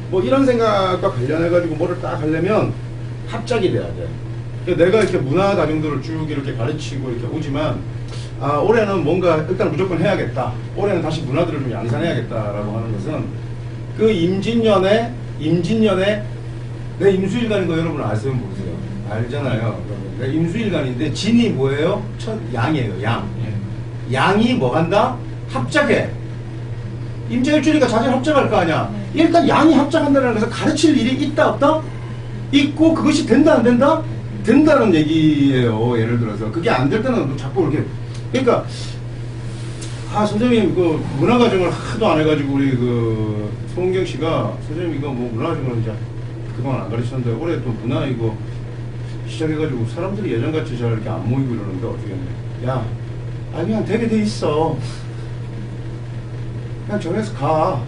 뭐 이런 생각과 관련해가지고 뭐를 딱 하려면 합작이 돼야 돼. 그러니까 내가 이렇게 문화 과정들을 쭉 이렇게 가르치고 이렇게 오지만 올해는 뭔가 일단 무조건 해야겠다. 올해는 다시 문화들을 좀 양산해야겠다라고 하는 것은 그 임진년에 내 임수일간인 거 여러분 아세요? 모르세요? 알잖아요. 내 임수일간인데 진이 뭐예요? 양이에요. 양. 양이 뭐 한다? 합작해. 임자일주니까 자질 합작할 거 아니야. 일단 양이 합작한다는 것은 가르칠 일이 있다 없다? 있고 그것이 된다 안 된다? 된다는 얘기예요. 예를 들어서 그게 안 될 때는 자꾸 이렇게 그러니까 선생님 그 문화과정을 하도 안 해가지고 우리 그 송은경 씨가 선생님 이거 뭐 문화과정을 이제 그동안 안 가르쳤는데 올해 또 문화 이거 시작해가지고 사람들이 예전같이 잘 이렇게 안 모이고 이러는데 어떻게 해? 야, 그냥 되게 돼 있어. 그냥 정해서 가.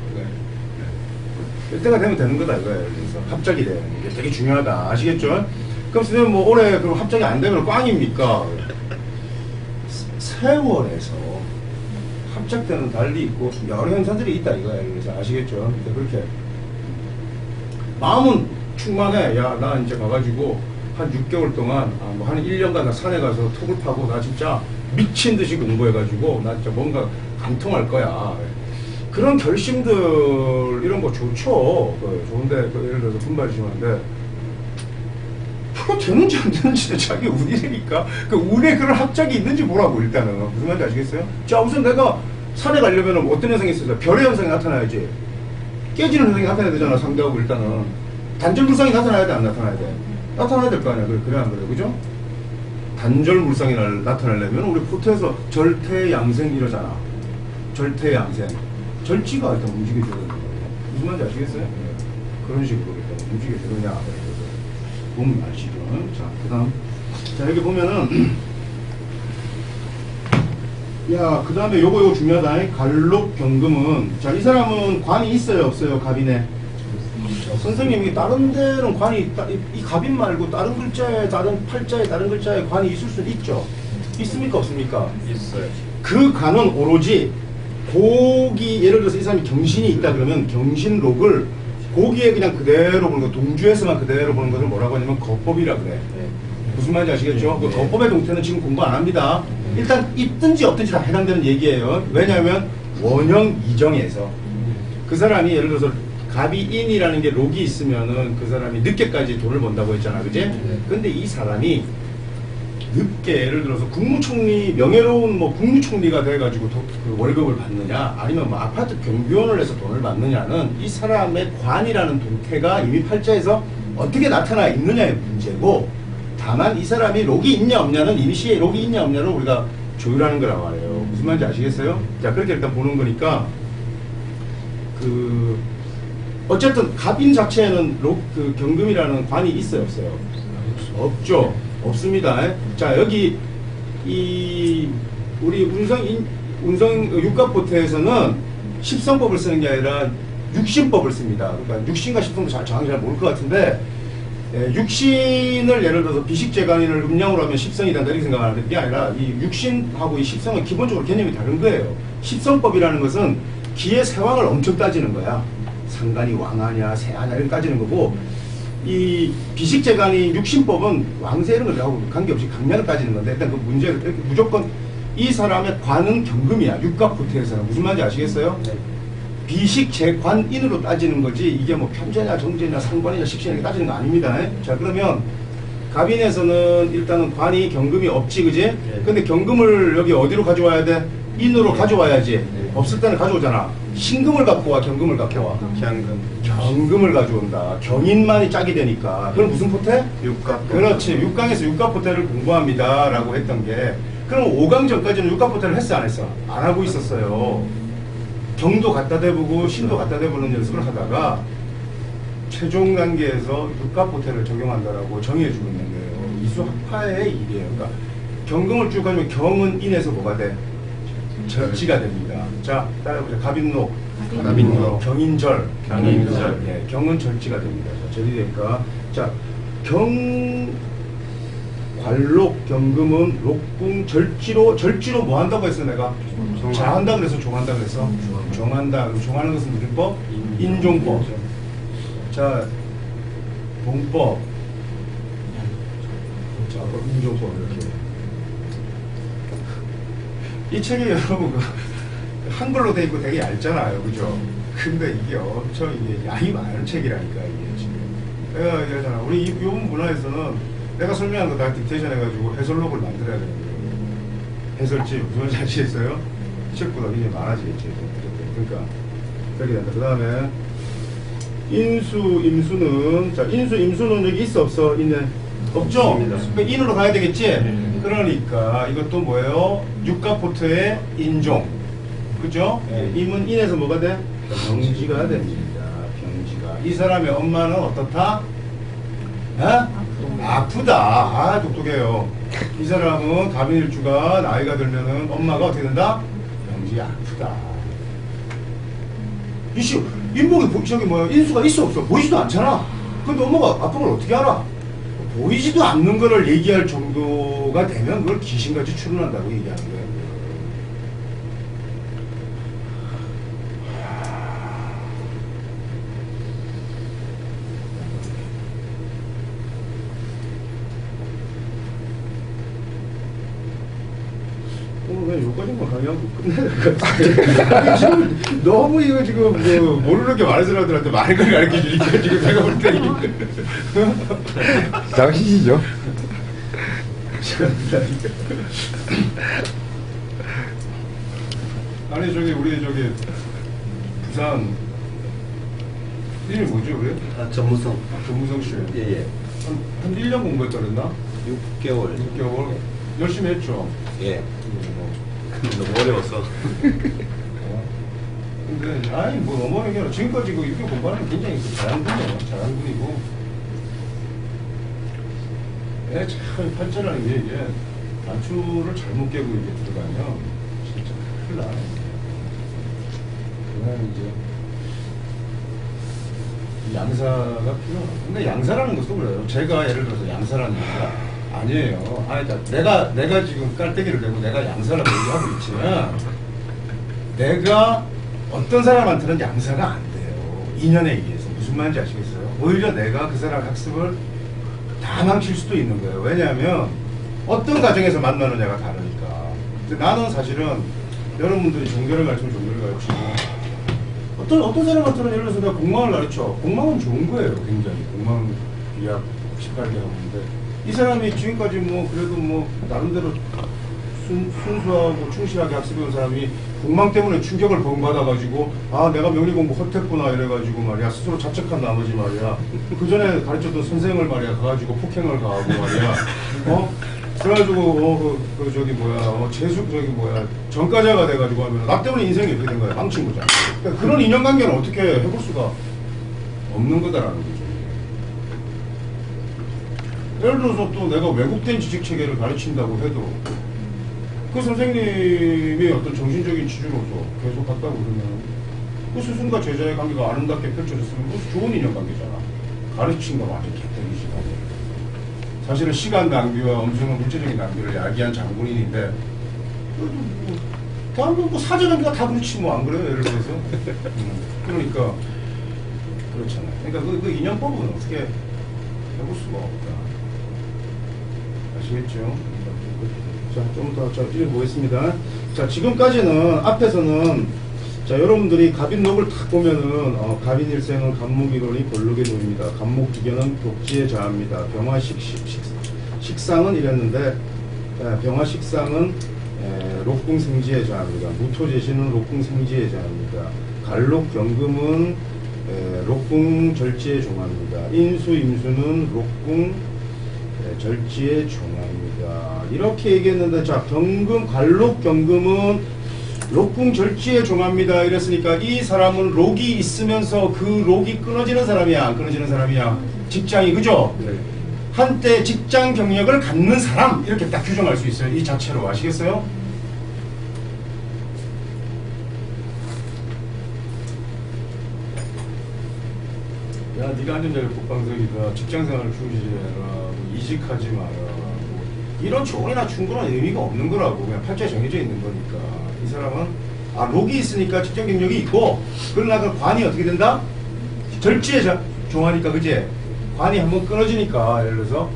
이때가 되면 되는 거다 이거예요. 그래서 합작이 되는 게 되게 중요하다. 아시겠죠? 그럼 선생님 뭐 올해 그럼 합작이 안 되면 꽝입니까? 세월에서 합작되는 달리 있고 여러 현상들이 있다 이거예요. 그래서 아시겠죠? 근데 그렇게 마음은 충만해. 야, 나 이제 가가지고 한 6개월 동안 뭐 한 1년간 나 산에 가서 톡을 파고 나 진짜 미친 듯이 공부해가지고 나 진짜 뭔가 관통할 거야. 그런 결심들 이런 거 좋죠. 좋은데 예를 들어서 분발 심한데 그거 되는지 안 되는지 자기 운이니까 그 운에 그런 합작이 있는지 보라고 일단은 무슨 말인지 아시겠어요? 자 우선 내가 산에 가려면 어떤 현상이 있어요? 별의 현상이 나타나야지. 깨지는 현상이 나타나야 되잖아. 상대하고 일단은 단절 물상이 나타나야 돼 안 나타나야 돼? 나타나야 될 거 아니야. 그래 안 그래? 그죠? 단절 물상이 나타나려면 우리 포트에서 절퇴양생 이러잖아. 절퇴양생. 절지가 일단 움직여줘야 되는 거예요. 무슨 말인지 아시겠어요? 그런 식으로 일단 움직여주느냐. 보면 아시죠? 자, 그 다음. 자, 여기 보면은, 야, 그 다음에 요거 중요하다. 갈록 경금은. 자, 이 사람은 관이 있어요? 없어요? 갑인에? 선생님이 다른 데는 관이, 이 갑인 말고 다른 글자에, 다른 팔자에, 다른 글자에 관이 있을 수는 있죠? 있습니까? 없습니까? 있어요. 그 관은 오로지 고기, 예를 들어서 이 사람이 경신이 있다 그러면 경신록을 고기에 그냥 그대로 보는 거, 동주에서만 그대로 보는 것을 뭐라고 하냐면 거법이라 그래. 무슨 말인지 아시겠죠? 그 거법의 동태는 지금 공부 안 합니다. 일단 있든지 없든지 다 해당되는 얘기예요. 왜냐하면 원형 이정에서 그 사람이 예를 들어서 갑이 인이라는 게 록이 있으면은 그 사람이 늦게까지 돈을 번다고 했잖아, 그지? 근데 이 사람이 늦게 예를 들어서 국무총리 명예로운 뭐 국무총리가 돼가지고 그 월급을 받느냐 아니면 뭐 아파트 경비원을 해서 돈을 받느냐는 이 사람의 관이라는 동태가 이미 팔자에서 어떻게 나타나 있느냐의 문제고 다만 이 사람이 록이 있냐 없냐는 임시에 록이 있냐 없냐를 우리가 조율하는 거라고 말해요. 무슨 말인지 아시겠어요? 자 그렇게 일단 보는 거니까 그 어쨌든 갑인 자체에는 그 경금이라는 관이 있어요 없어요? 없죠. 없습니다. 자 여기 이 우리 운성 육갑보태에서는 십성법을 쓰는 게 아니라 육신법을 씁니다. 그러니까 육신과 십성도 정확히 잘 모를 것 같은데 육신을 예를 들어서 비식재간인을 음양으로 하면 십성이 된다 이렇게 생각하는데 그게 아니라 이 육신하고 이 십성은 기본적으로 개념이 다른 거예요. 십성법이라는 것은 기의 세왕을 엄청 따지는 거야. 상간이 왕하냐 세하냐 이런 따지는 거고 이 비식재간이 육신법은 왕세 이런 걸 관계없이 강량을 따지는 건데 일단 그 문제를 이렇게 무조건 이 사람의 관은 경금이야. 육갑부태에서는 무슨 말인지 아시겠어요? 네. 비식재관인으로 따지는 거지 이게 뭐 편제냐 정제냐 상관이냐 식신이냐 이렇게 따지는 거 아닙니다. 자 그러면 갑인에서는 일단은 관이 경금이 없지 그지? 네. 근데 경금을 여기 어디로 가져와야 돼? 인으로 가져와야지. 네. 없을 때는 가져오잖아. 신금을 갖고 와 경금을 갖고 와. 경금을 가져온다. 경인만이 짝이 되니까. 그럼 무슨 포태? 육갑. 그렇지. 육강에서 육갑포태를 공부합니다. 라고 했던 게 그럼 5강 전까지는 육갑포태를 했어 안 했어? 안 하고 있었어요. 경도 갖다 대보고 신도 갖다 대보는 연습을 하다가 최종 단계에서 육갑포태를 적용한다라고 정의해주고 있는 거예요. 이수학파의 일이에요. 그러니까 경금을 쭉 가지고 경은 인에서 뭐가 돼? 절지가 됩니다. 자, 따라해보자. 갑인록, 갑인록, 경인절, 경인절. 예, 경은 절지가 됩니다. 자, 절이 되니까. 자, 관록, 경금은 록궁, 절지로 뭐 한다고 했어, 내가? 자한다 그래서 종한다 그래서? 종한다. 그럼 종하는 것은 무슨 법? 인종법. 자, 봉법. 자, 인종법 이렇게. 이 책이 여러분 한글로 돼 있고 되게 얇잖아요, 그죠? 근데 이게 엄청 이게 양이 많은 책이라니까 이게 지금. 내가 얘기하잖아. 우리 이 문화에서는 내가 설명한 거 다 딕테이션 해가지고 해설록을 만들어야 되는 거예요. 해설지 무슨 말인지 아시겠어요? 책보다 굉장히 많아지겠지. 그러니까 그렇게 된다. 그 다음에 인수, 임수는 자 인수, 임수는 여기 있어 없어? 있네. 없죠? 그러니까 인으로 가야 되겠지? 그러니까 이것도 뭐예요? 육갑포트의 인종. 그죠? 임은 인에서 뭐가 돼? 병지가 됩니다. 병지가. 이 사람의 엄마는 어떻다? 아프다. 아, 똑똑해요. 이 사람은 갑인일주가 나이가 들면은 엄마가 어떻게 된다? 병지 아프다. 이씨 인목이 저기 뭐야 인수가 있어 없어 보이지도 않잖아. 근데 엄마가 아픈 걸 어떻게 알아? 보이지도 않는 거를 얘기할 정도가 되면 그걸 귀신같이 추론한다고 얘기하는 거예요. 오늘 여기까지만 강의하고 끝내야 될 것 같아. 지금 너무 이거 지금 뭐 모르는 게 많은 사람들한테 많은 걸 가르쳐 주니까 지금 내가 볼 때 당신이죠. 아니 저기 우리 저기 부산 이름이 뭐죠 그래? 전무성. 전무성 씨. 예예. 한 1년 공부했다 그랬나? 6개월. 6개월 열심히 했죠. 예. 너무 어려워서. 근데 아니 뭐 너무 어려운 게 아니라 지금까지 그 6개월 공부하는 게 굉장히 잘하는 분이에요. 잘하는 분이고. 참 팔자라는 게 이제 단추를 잘못 깨고 이제 들어가면 진짜 큰일 나. 그냥 이제 양사가 필요하고. 근데 양사라는 것도 몰라요. 제가 예를 들어서 양사라는 얘기가 아니에요. 아니, 내가 지금 깔때기를 대고 내가 양사라고 얘기하고 있지만 내가 어떤 사람한테는 양사가 안 돼요. 인연에 의해서. 무슨 말인지 아시겠어요? 오히려 내가 그 사람 학습을 다 망칠 수도 있는 거예요. 왜냐하면 어떤 과정에서 만나느냐가 다르니까. 근데 나는 사실은 여러분들이 종교를 가르치면 종교를 가르치고 어떤 사람한테는 예를 들어서 내가 공망을 가르쳐. 공망은 좋은 거예요. 굉장히. 공망 비약 18개 하는데 이 사람이 지금까지 뭐 그래도 뭐 나름대로 순수하고 충실하게 학습해온 사람이 공망 때문에 충격을 받아가지고 아 내가 명리공부 헛했구나 이래가지고 말이야 스스로 자책한 나머지 말이야 그 전에 가르쳤던 선생을 말이야 가가지고 폭행을 가하고 말이야 그래가지고 그 저기 뭐야 재수 저기 뭐야 전과자가 돼가지고 하면 나 때문에 인생이 이렇게 된 거야 망친 거잖아. 그러니까 그런 인연관계는 어떻게 해볼 수가 없는 거다라는 거죠. 예를 들어서 또 내가 왜곡된 지식체계를 가르친다고 해도 그 선생님이 어떤 정신적인 지주로서 계속 갔다고 그러면 그 스승과 제자의 관계가 아름답게 펼쳐졌으면 그것이 좋은 인연관계잖아. 가르친 거 완전 개떡이 시간에. 사실은 시간 낭비와 엄청난 물질적인 낭비를 야기한 장본인인데 다른 뭐 사제관계가 다 그렇지 뭐 안 그래요? 예를 들어서. 그러니까 그렇잖아요. 그러니까 그 인연법은 어떻게 해볼 수가 없다. 아시겠죠? 자, 좀 더 읽어보겠습니다. 자, 지금까지는 앞에서는 자, 여러분들이 갑인록을 딱 보면은 갑인일생은 갑목이론이 권력의 노입니다. 갑목주견은 독지에 자합니다. 병화식상은 이랬는데 병화식상은 록궁생지에 자합니다. 무토제시는 록궁생지에 자합니다. 갈록경금은 록궁절지에 종합니다. 인수임수는 록궁 절지에 종합니다. 이렇게 얘기했는데 자 경금 갈록경금은 록궁절지에 종합니다. 이랬으니까 이 사람은 록이 있으면서 그 록이 끊어지는 사람이야 안 끊어지는 사람이야? 직장이 그죠? 네. 한때 직장 경력을 갖는 사람 이렇게 딱 규정할 수 있어요. 이 자체로 아시겠어요? 야 네가 앉은 자리 북방석이다. 직장생활을 충실해라. 뭐 이직하지 마라. 뭐 이런 조언이나 충분한 의미가 없는 거라고. 그냥 팔자에 정해져 있는 거니까. 이 사람은 록이 있으니까 직장 경력이 있고 그러나 그 관이 어떻게 된다? 절지에 종하니까 그지? 관이 한번 끊어지니까 예를 들어서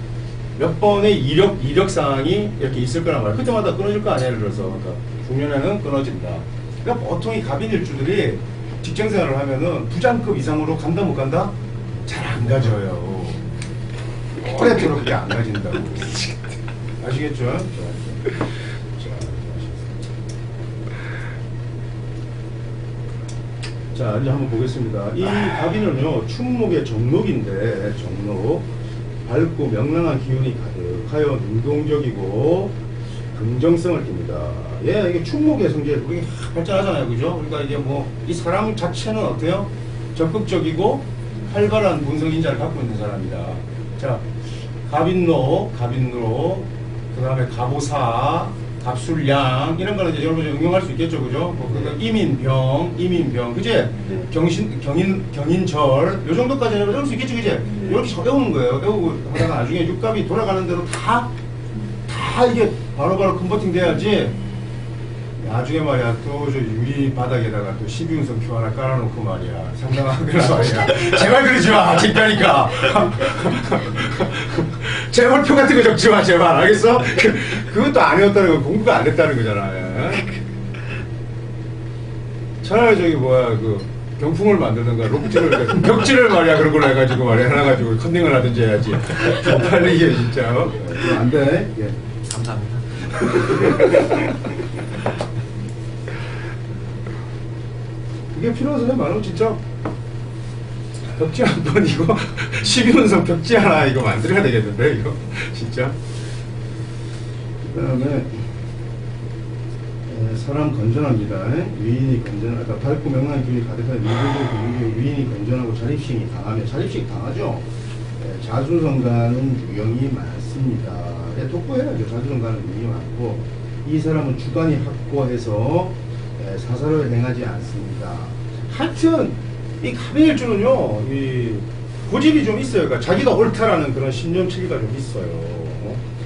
몇 번의 이력 상황이 이렇게 있을 거란 말이야. 그때마다 끊어질 거 아니야. 예를 들어서 그러니까 중년에는 끊어진다. 그러니까 보통 이 갑인일주들이 직장생활을 하면은 부장급 이상으로 간다 못 간다? 잘 안 가져요. 오래도록 그게 안 가진다고. 아시겠죠? 자, 이제 한번 보겠습니다. 이 갑인은요, 충목의 정록인데, 정록. 밝고 명랑한 기운이 가득하여 능동적이고, 긍정성을 띱니다. 예, 이게 충목의 성질이 우리 발전하잖아요. 그죠? 그러니까 이게 뭐, 이 사람 자체는 어때요? 적극적이고, 활발한 본성인자를 갖고 있는 사람이다. 자, 갑인로, 그 다음에 갑오사, 갑술양 이런 거는 이제 여러분 응용할 수 있겠죠, 그죠? 그러니까 이민병, 그지? 경인절 요 정도까지 외울 수 있겠죠, 그지? 이렇게 외우는 거예요. 외우고 하다가 나중에 육갑이 돌아가는 대로 다 이게 바로바로 컨버팅 돼야지. 나중에 말이야 또 저 유리 바닥에다가 또 12운성 표 하나 깔아놓고 말이야 상당한 거란 말이야. 제발 그러지 마, 진짜니까. 제발 표 같은 거 적지 마, 제발. 알겠어? 그것도 안 해왔다는 건 공부가 안 됐다는 거잖아. 차라리 저기 뭐야 그 경풍을 만들든가 록지를 벽지를 말이야 그런 걸로 해가지고 말이야 하나 가지고 컨닝을 하든지 해야지. 좀 빨리 이게 진짜 안 돼. 예. 감사합니다. 이게 필요해서 말하면 진짜 벽지 한 번 이거 12운성 벽지 하나 이거 만들어야 되겠는데 이거 진짜. 그다음에 사람 건전합니다. 위인이 건전. 아까 밝고 명랑한 기운이 가득한 민족의 위인이 건전하고 자립심이 강하며 자립심이 강하죠. 자수성가는 유형이 많습니다. 독보해야죠. 자수성가는 유형이 많고 이 사람은 주관이 확고해서 사사를 행하지 않습니다. 하여튼 이 갑일주는요 이 고집이 좀 있어요. 그러니까 자기가 옳다라는 그런 신념체계가 좀 있어요.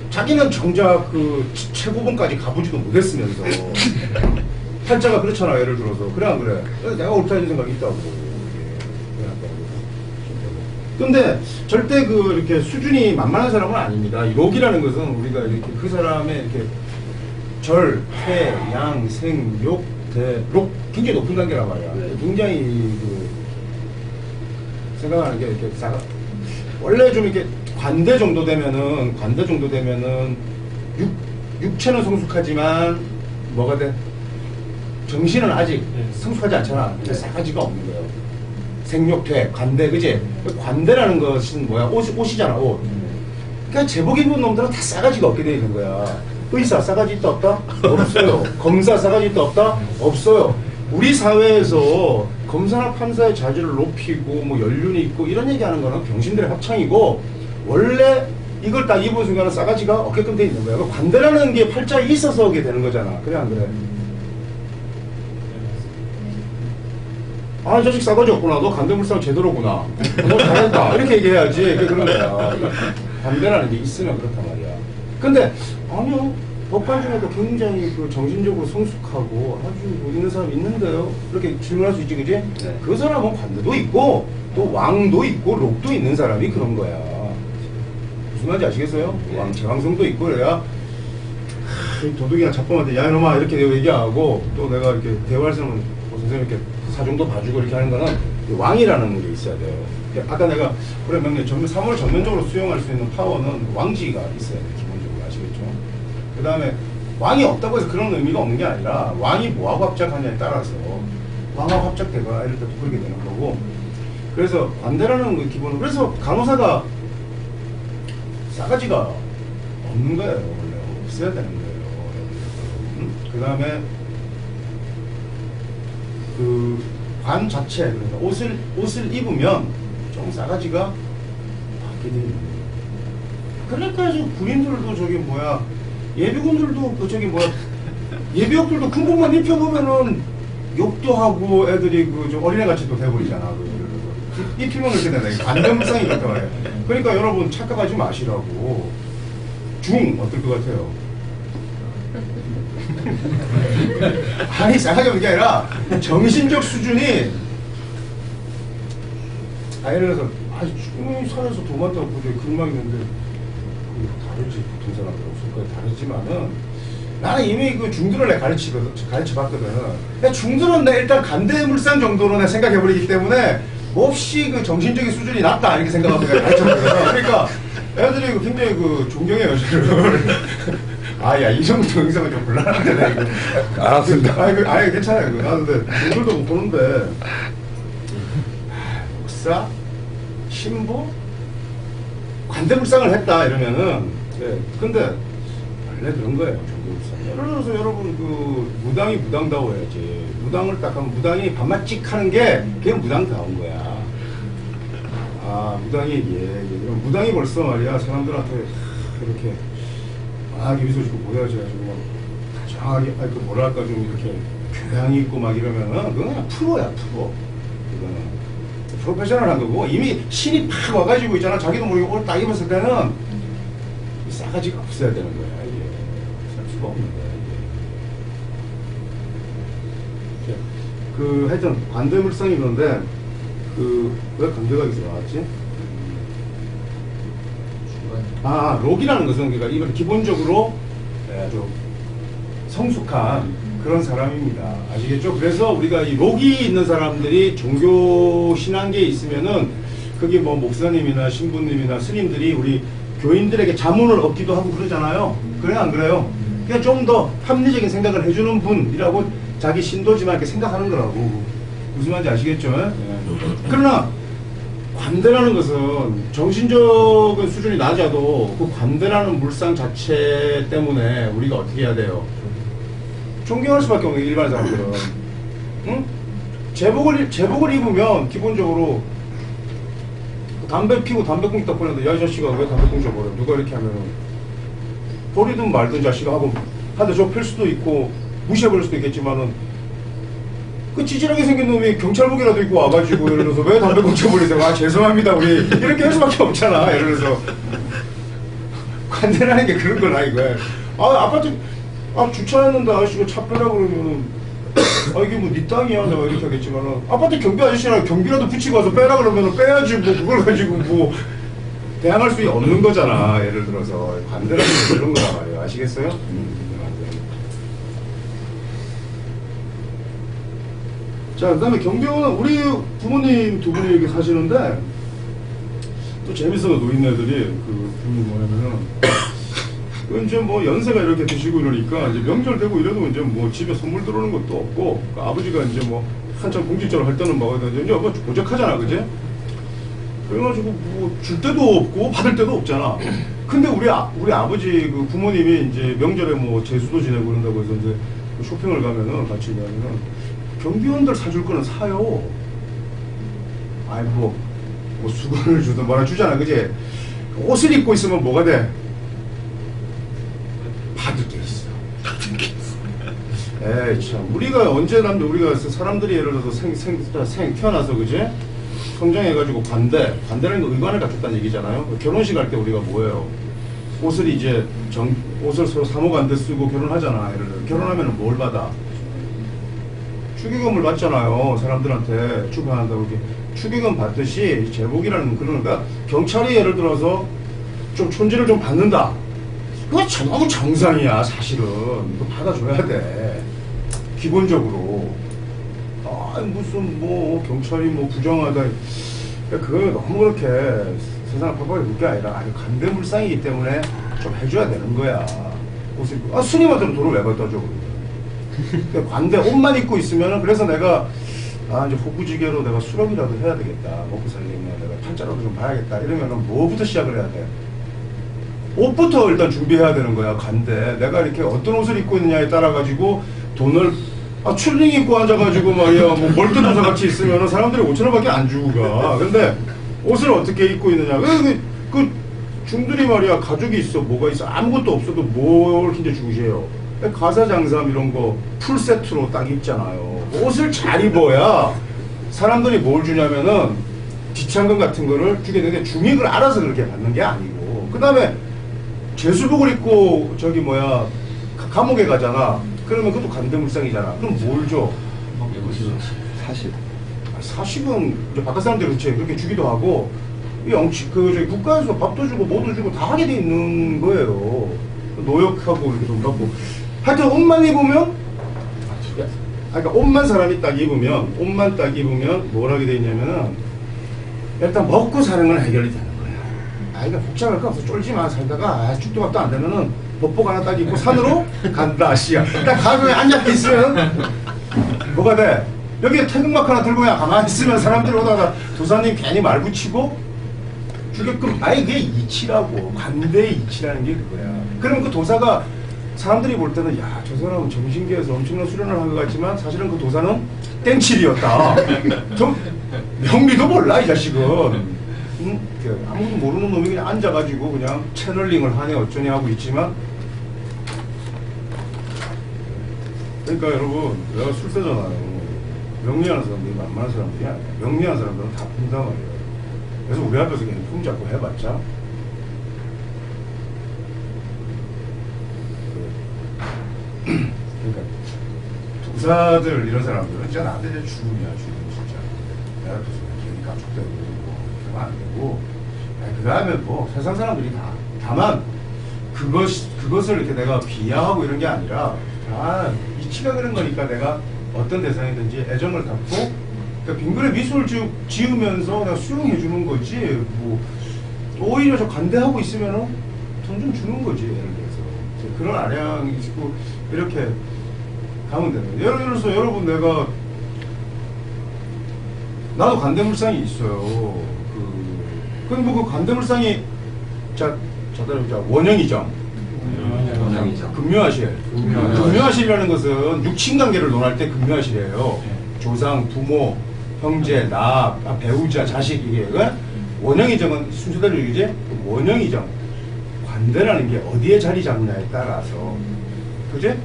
자기는 정작 그 최고봉까지 가보지도 못했으면서 팔자가 그렇잖아. 예를 들어서 그래 안 그래? 내가 옳다는 생각이 있다고. 근데 절대 그 이렇게 수준이 만만한 사람은 아닙니다. 이 록이라는 것은 우리가 이렇게 그 사람의 이렇게 절, 태, 양, 생, 욕, 대, 록 굉장히 높은 단계란 말이야. 굉장히 그 생각하는 게 이렇게 원래 좀 이렇게 관대 정도 되면은 육체는 성숙하지만 뭐가 돼? 정신은 아직 성숙하지 않잖아. 싸가지가 없는 거예요. 생육퇴, 관대, 그지? 관대라는 것은 뭐야? 옷이잖아, 옷. 그러니까 제복 입은 놈들은 다 싸가지가 없게 돼 있는 거야. 의사 싸가지 있다 없다? 없어요. 검사 싸가지 있다 없다? 없어요. 우리 사회에서 검사나 판사의 자질을 높이고 뭐 연륜이 있고 이런 얘기하는 거는 병신들의 합창이고 원래 이걸 딱 입은 순간은 싸가지가 없게끔 돼 있는 거야. 관대라는 게 팔자에 있어서 오게 되는 거잖아. 그래 안 그래? 아, 이 자식 싸가지 없구나. 너 간대물상 제대로구나. 너 잘했다. 이렇게 얘기해야지. 그게 그런 거야. 관대라는 게 있으면 그렇단 말이야. 근데 아니요. 법관 중에도 굉장히 그 정신적으로 성숙하고 아주 뭐 있는 사람이 있는데요. 이렇게 질문할 수 있지, 그지? 네. 그 사람은 관대도 있고 또 왕도 있고 록도 있는 사람이 그런 거야. 무슨 말인지 아시겠어요? 왕, 제왕성도 있고 그래야 도둑이나 잡범한테 야 이놈아 이렇게 내가 얘기하고 또 내가 이렇게 대화할 때는 선생님 이렇게 사정도 봐주고 이렇게 하는 거는 왕이라는 게 있어야 돼요. 아까 내가 그래 명령 3월 전면적으로 수용할 수 있는 파워는 왕지가 있어야 돼요. 기본적으로 아시겠죠? 그 다음에 왕이 없다고 해서 그런 의미가 없는 게 아니라 왕이 뭐하고 합작하냐에 따라서 왕하고 합작되거나 이럴 때도 그렇게 되는 거고. 그래서 관대라는 그 기본은 그래서 간호사가 싸가지가 없는 거예요. 원래 없어야 되는 거예요. 그 다음에 그 관 자체 그러니까 옷을 입으면 좀 싸가지가 바뀌게 되는 거예요. 그러니까 지금 군인들도 저기 뭐야 예비군들도 그 저기 뭐야 예비역들도 군복만 입혀보면은 욕도 하고 애들이 그 좀 어린애같이 또 돼버리잖아. 입히면 그렇게 된다. 관대물상이 그렇단 말이에요. 그러니까 여러분 착각하지 마시라고. 어떨 것 같아요? 아니 싸가지 없는 게 아니라 정신적 수준이 예를 들어서 죽음이 산에서 도망다고 보죠. 극막 있는데 다르지. 보통 사람들 없을 거예요. 다르지만은 나는 이미 그 중들을 내가 가르쳐봤거든. 근데 중들은 내 일단 간대물상 정도로 내가 생각해버리기 때문에 몹시 그 정신적인 수준이 낮다 이렇게 생각하고 내가 가르쳐봤거든. 그러니까 애들이 굉장히 그 존경해요 저를. 야, 이 정도 영상은 좀 곤란한데, 내가 이거. 알았습니다. 아니, 괜찮아요. 이거. 나도 근데, 얼굴도 못 보는데, 목사? 신부? 관대불상을 했다, 이러면은, 예. 근데, 원래 그런 거예요, 종교불상. 예를 들어서 여러분, 그, 무당이 무당다워야지. 무당을 딱 하면, 무당이 밥맛 찍 하는 게, 그게 무당다운 거야. 무당이, 무당이 벌써 말이야, 사람들한테, 이렇게, 여기서 지금 보여줘가지고 이상하게, 그 뭐랄까, 좀 이렇게 교양이 있고 막 이러면은, 그건 그냥 프로야, 프로. 그거는. 프로페셔널한 거고, 이미 신이 팍 와가지고 있잖아. 자기도 모르게 옷 딱 입었을 때는, 이 싸가지가 없어야 되는 거야, 이게. 살 수가 없는 거야, 이게. 하여튼, 관대물상이 그런데, 왜 관대가 여기서 나왔지? 록이라는 것은, 그러니까 이건 기본적으로 아주 성숙한 그런 사람입니다. 아시겠죠? 그래서 우리가 이 록이 있는 사람들이 종교 신앙계에 있으면은, 거기 뭐 목사님이나 신부님이나 스님들이 우리 교인들에게 자문을 얻기도 하고 그러잖아요. 그래요, 안 그래요? 그냥 좀 더 합리적인 생각을 해주는 분이라고 자기 신도지만 이렇게 생각하는 거라고. 무슨 말인지 아시겠죠? 그러나, 관대라는 것은 정신적인 수준이 낮아도 그 관대라는 물상 자체 때문에 우리가 어떻게 해야 돼요? 존경할 수밖에 없는 게 일반 사람들은. 응? 제복을 입으면 기본적으로 담배 피고 담배꽁초 딱 버렸는데 야, 이 자식아 왜 담배꽁초 버려? 누가 이렇게 하면은 버리든 말든 자식아 하고 한 대 저 필 수도 있고 무시해버릴 수도 있겠지만은 그 찌질하게 생긴 놈이 경찰복이라도 입고 와가지고 예를 들어서 왜 담배꽁초 버리세요? 죄송합니다 우리 이렇게 할 수밖에 없잖아. 예를 들어서 관대라는 게 그런 거나 이거야. 아파트 주차했는데 아저씨가 차 빼라고 그러면은 이게 뭐 네 땅이야 내가 이렇게 하겠지만은 아파트 경비 아저씨랑 경비라도 붙이고 와서 빼라 그러면은 빼야지 뭐 그걸 가지고 뭐 대항할 수 없는 거잖아. 예를 들어서 관대라는 게 그런 거란 말이에요. 아시겠어요? 자, 그 다음에 경비원은 우리 부모님 두 분이 이렇게 사시는데 또 재밌어요. 노인네들이 뭐냐면은 이제 뭐 연세가 이렇게 드시고 이러니까 이제 명절 되고 이래도 이제 뭐 집에 선물 들어오는 것도 없고 아버지가 이제 뭐 한참 공직자로 할 때는 막 이제 뭐 고적하잖아, 그지? 그래가지고 뭐 줄 때도 없고 받을 때도 없잖아. 근데 우리 아버지 그 부모님이 이제 명절에 뭐 제수도 지내고 그런다고 해서 이제 쇼핑을 가면은 같이 가면은 경비원들 사줄 거는 사요. 뭐 수건을 주든 뭐라 주잖아, 그지? 옷을 입고 있으면 뭐가 돼? 받을 게 있어. 에이, 참. 우리가 우리가 사람들이 예를 들어서 태어나서, 그지? 성장해가지고 관대라는 거 의관을 갖췄다는 얘기잖아요. 결혼식 할 때 우리가 뭐예요? 옷을 이제 옷을 서로 사모관대 쓰고 결혼하잖아. 예를 들어 결혼하면 뭘 받아? 축의금을 받잖아요. 사람들한테 축의한다고 이렇게 축의금 받듯이 제복이라는 그러니까 경찰이 예를 들어서 좀 촌지를 좀 받는다. 그거 너무 정상이야. 사실은 이거 받아줘야 돼. 기본적으로. 무슨 뭐 경찰이 뭐 부정하다. 그거 너무 그렇게 세상을 팍팍하게 볼 게 아니라 아주 관대물상이기 때문에 좀 해줘야 되는 거야. 옷을 입고. 스님한테는 돈을 왜 갖다 줘? 관대 옷만 입고 있으면은 그래서 내가 이제 호구지게로 내가 수렵이라도 해야 되겠다. 먹고 살려면 내가 팔자라도 좀 봐야겠다. 이러면은 뭐부터 시작을 해야 돼? 옷부터 일단 준비해야 되는 거야. 관대. 내가 이렇게 어떤 옷을 입고 있느냐에 따라 가지고 돈을 출링 입고 앉아가지고 말이야 뭐 멀티도사 같이 있으면은 사람들이 5,000원밖에 안 주고 가. 근데 옷을 어떻게 입고 있느냐? 그 중들이 말이야 가족이 있어 뭐가 있어 아무것도 없어도 뭘 이제 주세요. 가사장삼 이런 거 풀세트로 딱 입잖아요. 옷을 잘 입어야 사람들이 뭘 주냐면은 지창금 같은 거를 주게 되는데 중익을 알아서 그렇게 받는 게 아니고 그 다음에 제수복을 입고 감옥에 가잖아. 그러면 그것도 관대물상이잖아. 그럼 뭘 줘? 사식은 이제 바깥 사람들이 그렇게 주기도 하고 저희 국가에서 밥도 주고 뭐도 주고 다 하게 돼 있는 거예요. 노역하고 이렇게 돈 받고 하여튼 옷만 입으면 그러니까 옷만 사람이 딱 입으면 뭘 하게 돼 있냐면은 일단 먹고 사는 건 해결이 되는 거야. 그러니까 복잡할 거 없어. 쫄지마 살다가 죽도 밥도 안 되면은 법복 하나 딱 입고 산으로 간다. 씨야 딱 가면에 앉아 있으면 뭐가 돼? 여기에 태극마크 하나 들고 그냥 가만히 있으면 사람들이 오다가 도사님 괜히 말 붙이고 주게끔 그게 이치라고. 관대의 이치라는 게 그거야. 그러면 그 도사가 사람들이 볼 때는 야, 저 사람은 정신계에서 엄청난 수련을 한 것 같지만 사실은 그 도사는 땡칠이었다. 좀 명리도 몰라 이 자식은. 아무도 모르는 놈이 그냥 앉아가지고 그냥 채널링을 하네 어쩌니 하고 있지만 그러니까 여러분, 내가 술세잖아요. 명리하는 사람들이 만만한 사람들이 아니야. 명리하는 사람들은 다 푼단 말이에요. 그래서 우리 앞에서 그냥 품 잡고 해봤자 그러니까 도사들 이런 사람들은 진짜 나한테 이제 죽음이야, 죽음 진짜. 내가 앞에서 괜히 깜짝대고 뭐 그러면 안 되고. 그 다음에 뭐 세상 사람들이 다 다만 그것을 이렇게 내가 비하하고 이런 게 아니라 다 이치가 그런 거니까 내가 어떤 대상이든지 애정을 갖고 그러니까 빙그레 미술을 지으면서 내가 수용해 주는 거지 뭐 오히려 저 관대하고 있으면은 돈 좀 주는 거지 예를 들어서 그런 아량이 있고 이렇게 가면 되는 거예요. 예를 들어서 여러분 내가 나도 관대물상이 있어요. 그럼 뭐 그 관대물상이 원형이죠. 원형이죠. 금묘하실. 금묘하실이라는 것은 육친관계를 논할 때 금묘하실이에요. 조상, 부모, 형제, 나, 배우자, 자식 이게 원형이정은 순서대로 얘기지. 원형이정. 관대라는 게 어디에 자리 잡느냐에 따라서, 그지?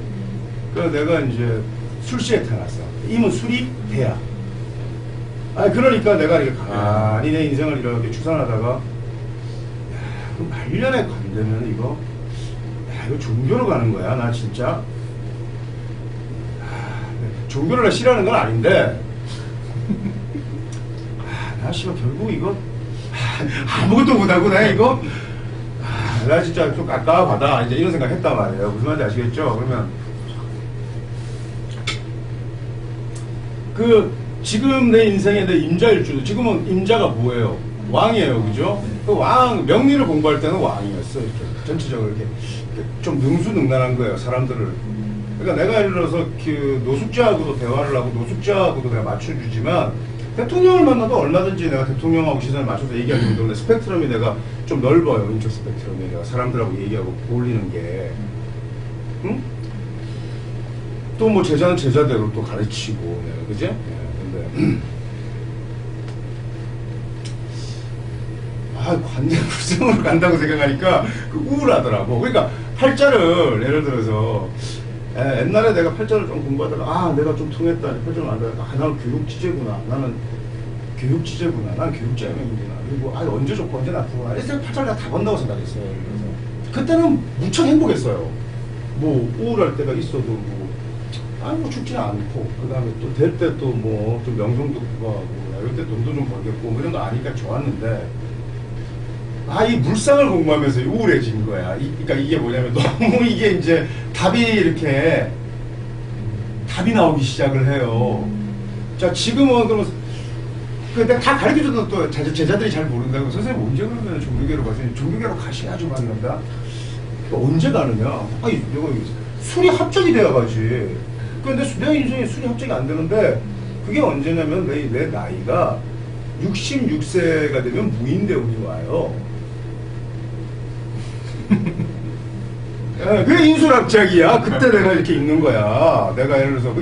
그래서 내가 이제 술시에 태어났어. 임은 술이 돼야. 그러니까 내가 이렇게 가만히 내 인생을 이렇게 추산하다가, 야, 그럼 말년에 관대면 이거 종교로 가는 거야, 나 진짜. 종교를 싫어하는 건 아닌데, 나 씨발 결국 이거 아무것도 못하고 나 이거 나 진짜 좀 깝깝하다 이제 이런 생각 했단 말이에요. 무슨 말인지 아시겠죠? 그러면 지금 내 인생에 내 임자일주도 지금은 임자가 뭐예요? 왕이에요, 그죠? 그 왕 명리를 공부할 때는 왕이었어. 이렇게 전체적으로 이렇게 좀 능수능란한 거예요, 사람들을. 그러니까 내가 예를 들어서 그 노숙자하고도 대화를 하고 노숙자하고도 내가 맞춰주지만 대통령을 만나도 얼마든지 내가 대통령하고 시선을 맞춰서 얘기하기 때문에 스펙트럼이 내가 좀 넓어요. 인적 스펙트럼이 내가 사람들하고 얘기하고 어울리는 게. 응? 또 뭐 제자는 제자대로 또 가르치고, 내가, 그지? 근데 관대 불성으로 간다고 생각하니까 우울하더라고. 그러니까 팔자를 예를 들어서 옛날에 내가 팔자를 좀 공부하다가 내가 좀 통했다. 팔자를 안다가 나는 교육지제구나. 나는 교육지제구나. 난 교육자명이구나. 그리고 언제 좋고 언제 나쁘구나. 이래서 팔자를 다 본다고 생각했어요. 그래서 그때는 무척 행복했어요. 뭐 우울할 때가 있어도 뭐 죽지는 않고 그 다음에 또 될 때 또 뭐 좀 명성도 구하고 이럴 때 돈도 좀 벌겠고 뭐 이런 거 아니까 좋았는데 이 물상을 공부하면서 우울해진 거야. 그러니까 이게 뭐냐면 너무 이게 이제 답이 나오기 시작을 해요. 자, 지금은 그러면 내가 다 가르쳐줘도 또 제자들이 잘 모른다고. 선생님 언제 그러면 종교계로 가세요? 종교계로 가셔야죠 받는다. 언제 가느냐? 내가 술이 합작이 돼야 가지. 근데 내 인생에 술이 합작이 안 되는데 그게 언제냐면 내 나이가 66세가 되면 무인대운이 와요. 그게 인술합작이야. 그때 내가 이렇게 있는 거야. 내가 예를 들어서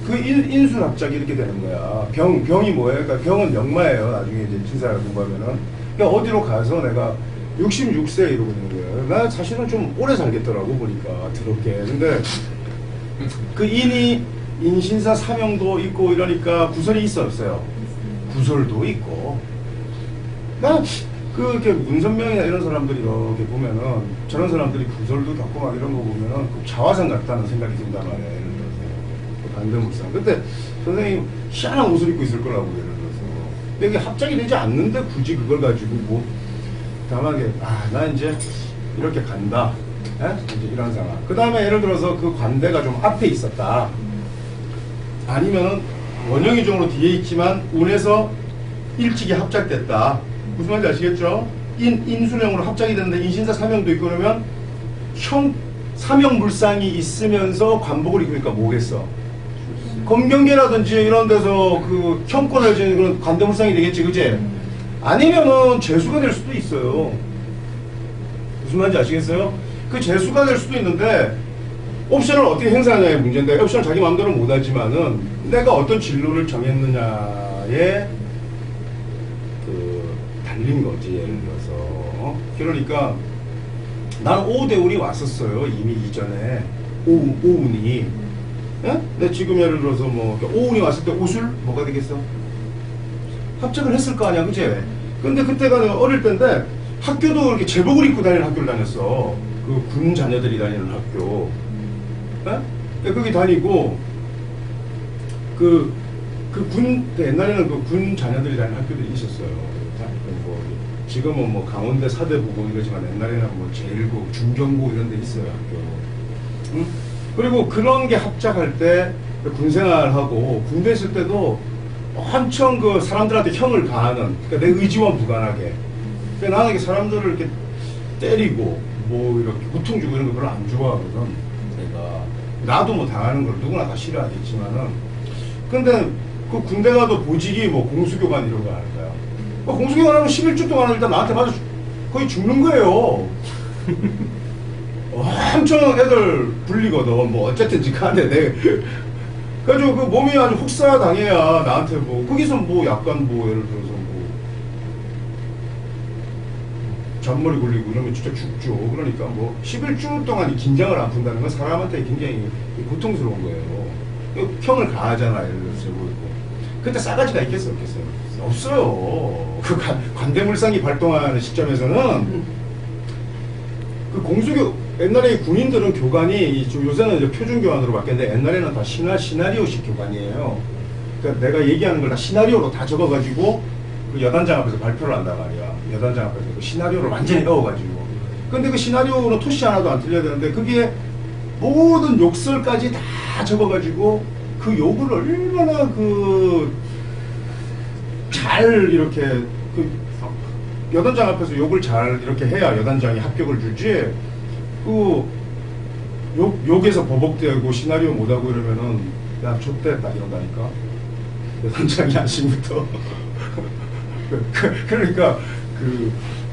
인술합작이 이렇게 되는 거야. 병이 뭐예요? 그러니까 병은 역마예요. 나중에 이제 진사를 공부하면은. 그러니까 어디로 가서 내가 66세 이러고 있는 거예요. 나 사실은 좀 오래 살겠더라고 보니까 더럽게. 근데 그 인이 인신사 사명도 있고 이러니까 구설이 있었어요. 구설도 있고. 이렇게 문선명이나 이런 사람들이 이렇게 보면은 저런 사람들이 구설도 겪고 막 이런 거 보면은 자화상 같다는 생각이 든단 말이에요. 예를 들어서 반대물상. 그때 선생님 희한한 옷을 입고 있을 거라고 예를 들어서. 근데 이게 합작이 되지 않는데 굳이 그걸 가지고 뭐 담하게 나 이제 이렇게 간다. 이제 이런 상황. 그 다음에 예를 들어서 그 관대가 좀 앞에 있었다. 아니면은 원형이종으로 뒤에 있지만 운에서 일찍이 합작됐다. 무슨 말인지 아시겠죠? 인술형으로 합작이 됐는데 인신사 사명도 있고 그러면 사명물상이 있으면서 관복을 입으니까 뭐겠어? 검경계라든지 이런 데서 그 형권을 지는 그런 관대물상이 되겠지, 그지? 아니면은 재수가 될 수도 있어요. 무슨 말인지 아시겠어요? 그 재수가 될 수도 있는데 옵션을 어떻게 행사하냐의 문제인데 옵션을 자기 마음대로 못하지만은 내가 어떤 진로를 정했느냐에 달린 거지, 예를 들어서. 그러니까 난 오대운이 왔었어요, 이미 이전에. 오운이. 예? 근데 지금 예를 들어서 뭐 오운이 왔을 때 오술 뭐가 되겠어? 합작을 했을 거 아니야, 그치? 근데 그때가 내가 어릴 때인데 학교도 이렇게 제복을 입고 다니는 학교를 다녔어. 그 군 자녀들이 다니는 학교. 예? 거기 다니고 옛날에는 그 군 자녀들이 다니는 학교들이 있었어요. 뭐 지금은 뭐 강원대 사대부고 이러지만 옛날에는 뭐 제일고 중경고 이런 데 있어요, 학교. 응? 그리고 그런 게 합작할 때 군생활하고 군대 있을 때도 엄청 그 사람들한테 형을 가하는, 그러니까 내 의지와 무관하게. 그러니까 나는 이렇게 사람들을 이렇게 때리고 뭐 이렇게 고통 주고 이런 거 별로 안 좋아하거든. 내가 나도 뭐 당하는 걸 누구나 다 싫어하겠지만은, 근데 그 군대 가도 보직이 뭐 공수교관 이런 거 하는 거야. 공수교관 하면 11주 동안 일단 나한테 맞아 거의 죽는 거예요. 엄청 애들 불리거든. 뭐 어쨌든지 간에 그래가지고 그 몸이 아주 혹사 당해야 나한테 뭐 거기서 뭐 약간 뭐 예를 들어서 뭐 잔머리 굴리고 이러면 진짜 죽죠. 그러니까 뭐 11주 동안 이 긴장을 안 푼다는 건 사람한테 굉장히 고통스러운 거예요. 평을 가하잖아, 예를 들어서. 그때 싸가지가 있겠어요, 없겠어요? 없어요. 그 관대물상이 발동하는 시점에서는 그 공수교, 옛날에 군인들은 교관이 요새는 이제 표준교관으로 바뀌었는데 옛날에는 다 시나리오식 교관이에요. 그러니까 내가 얘기하는 걸 다 시나리오로 다 적어가지고 그 여단장 앞에서 발표를 한단 말이야. 여단장 앞에서 그 시나리오를 완전히 넣어가지고. 근데 그 시나리오는 토시 하나도 안 틀려야 되는데 그게 모든 욕설까지 다 적어가지고 그 욕을 얼마나 잘 이렇게 여단장 앞에서 욕을 잘 이렇게 해야 여단장이 합격을 주지. 욕에서 버벅대고 시나리오 못하고 이러면은 야 좆됐다 이런다니까. 여단장이 아침부터. 그러니까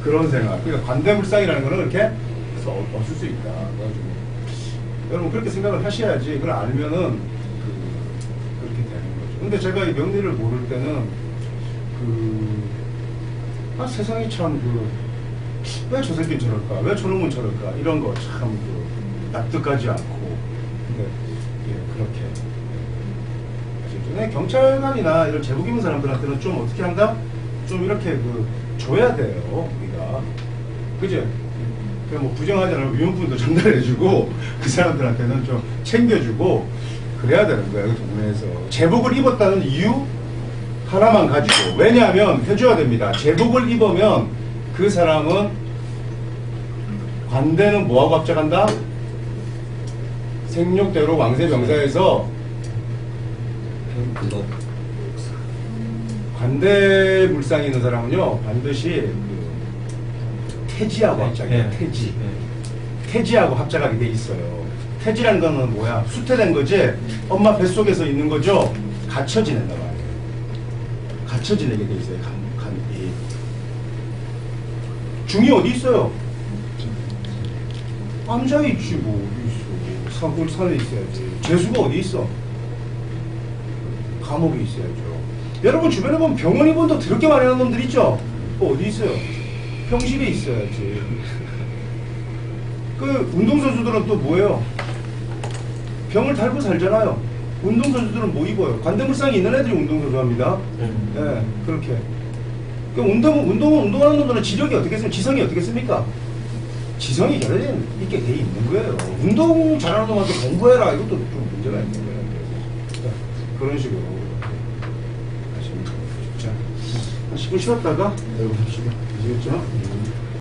그런 생각. 그러니까 관대물상이라는 거는 이렇게 없을 수 있다. 그래가지고 여러분 그렇게 생각을 하셔야지. 그걸 알면은 그렇게 되는 거죠. 근데 제가 이 명리를 모를 때는 세상이 참 왜 저 새끼는 저럴까? 왜 저놈은 저럴까? 이런 거 참 납득하지 않고. 근데 그렇게. 근데 경찰관이나 이런 제복 입은 사람들한테는 좀 어떻게 한다? 좀 이렇게 줘야 돼요, 우리가. 그죠? 그냥 뭐 부정하지 않으면 위험분도 전달해주고 그 사람들한테는 좀 챙겨주고 그래야 되는 거예요, 그 동네에서. 제복을 입었다는 이유 하나만 가지고. 왜냐하면 해줘야 됩니다. 제복을 입으면 그 사람은 관대는 뭐하고 합작한다? 생육대로 왕세병사에서 관대물상에 있는 사람은요 반드시 태지하고 합작해요. 태지하고 합작하게 돼 있어요. 태지라는 거는 뭐야? 수태된 거지. 엄마 뱃속에서 있는 거죠. 갇혀 지낸단 말이에요. 갇혀 지내게 돼 있어요. 중이 어디 있어요? 앉아있지 뭐 어디 있어. 산에 있어야지. 재수가 어디 있어? 감옥에 있어야죠. 여러분 주변에 보면 병원 입원 더 더럽게 많이 하는 놈들 있죠? 어디 있어요? 평실에 있어야지. 그 운동선수들은 또 뭐예요? 병을 달고 살잖아요. 운동선수들은 뭐 입어요? 관대물상이 있는 애들이 운동선수 합니다. 네, 그렇게. 그 운동하는 놈들은 지력이 어떻게 습니까? 지성이 어떻게 습니까? 지성이 결여되어 있게 돼 있는 거예요. 운동 잘하는 놈한테 공부해라. 이것도 좀 문제가 있는 거예요. 그런 식으로 하시면 됩니다. 자, 10분 쉬었다가 여러분 아시겠죠?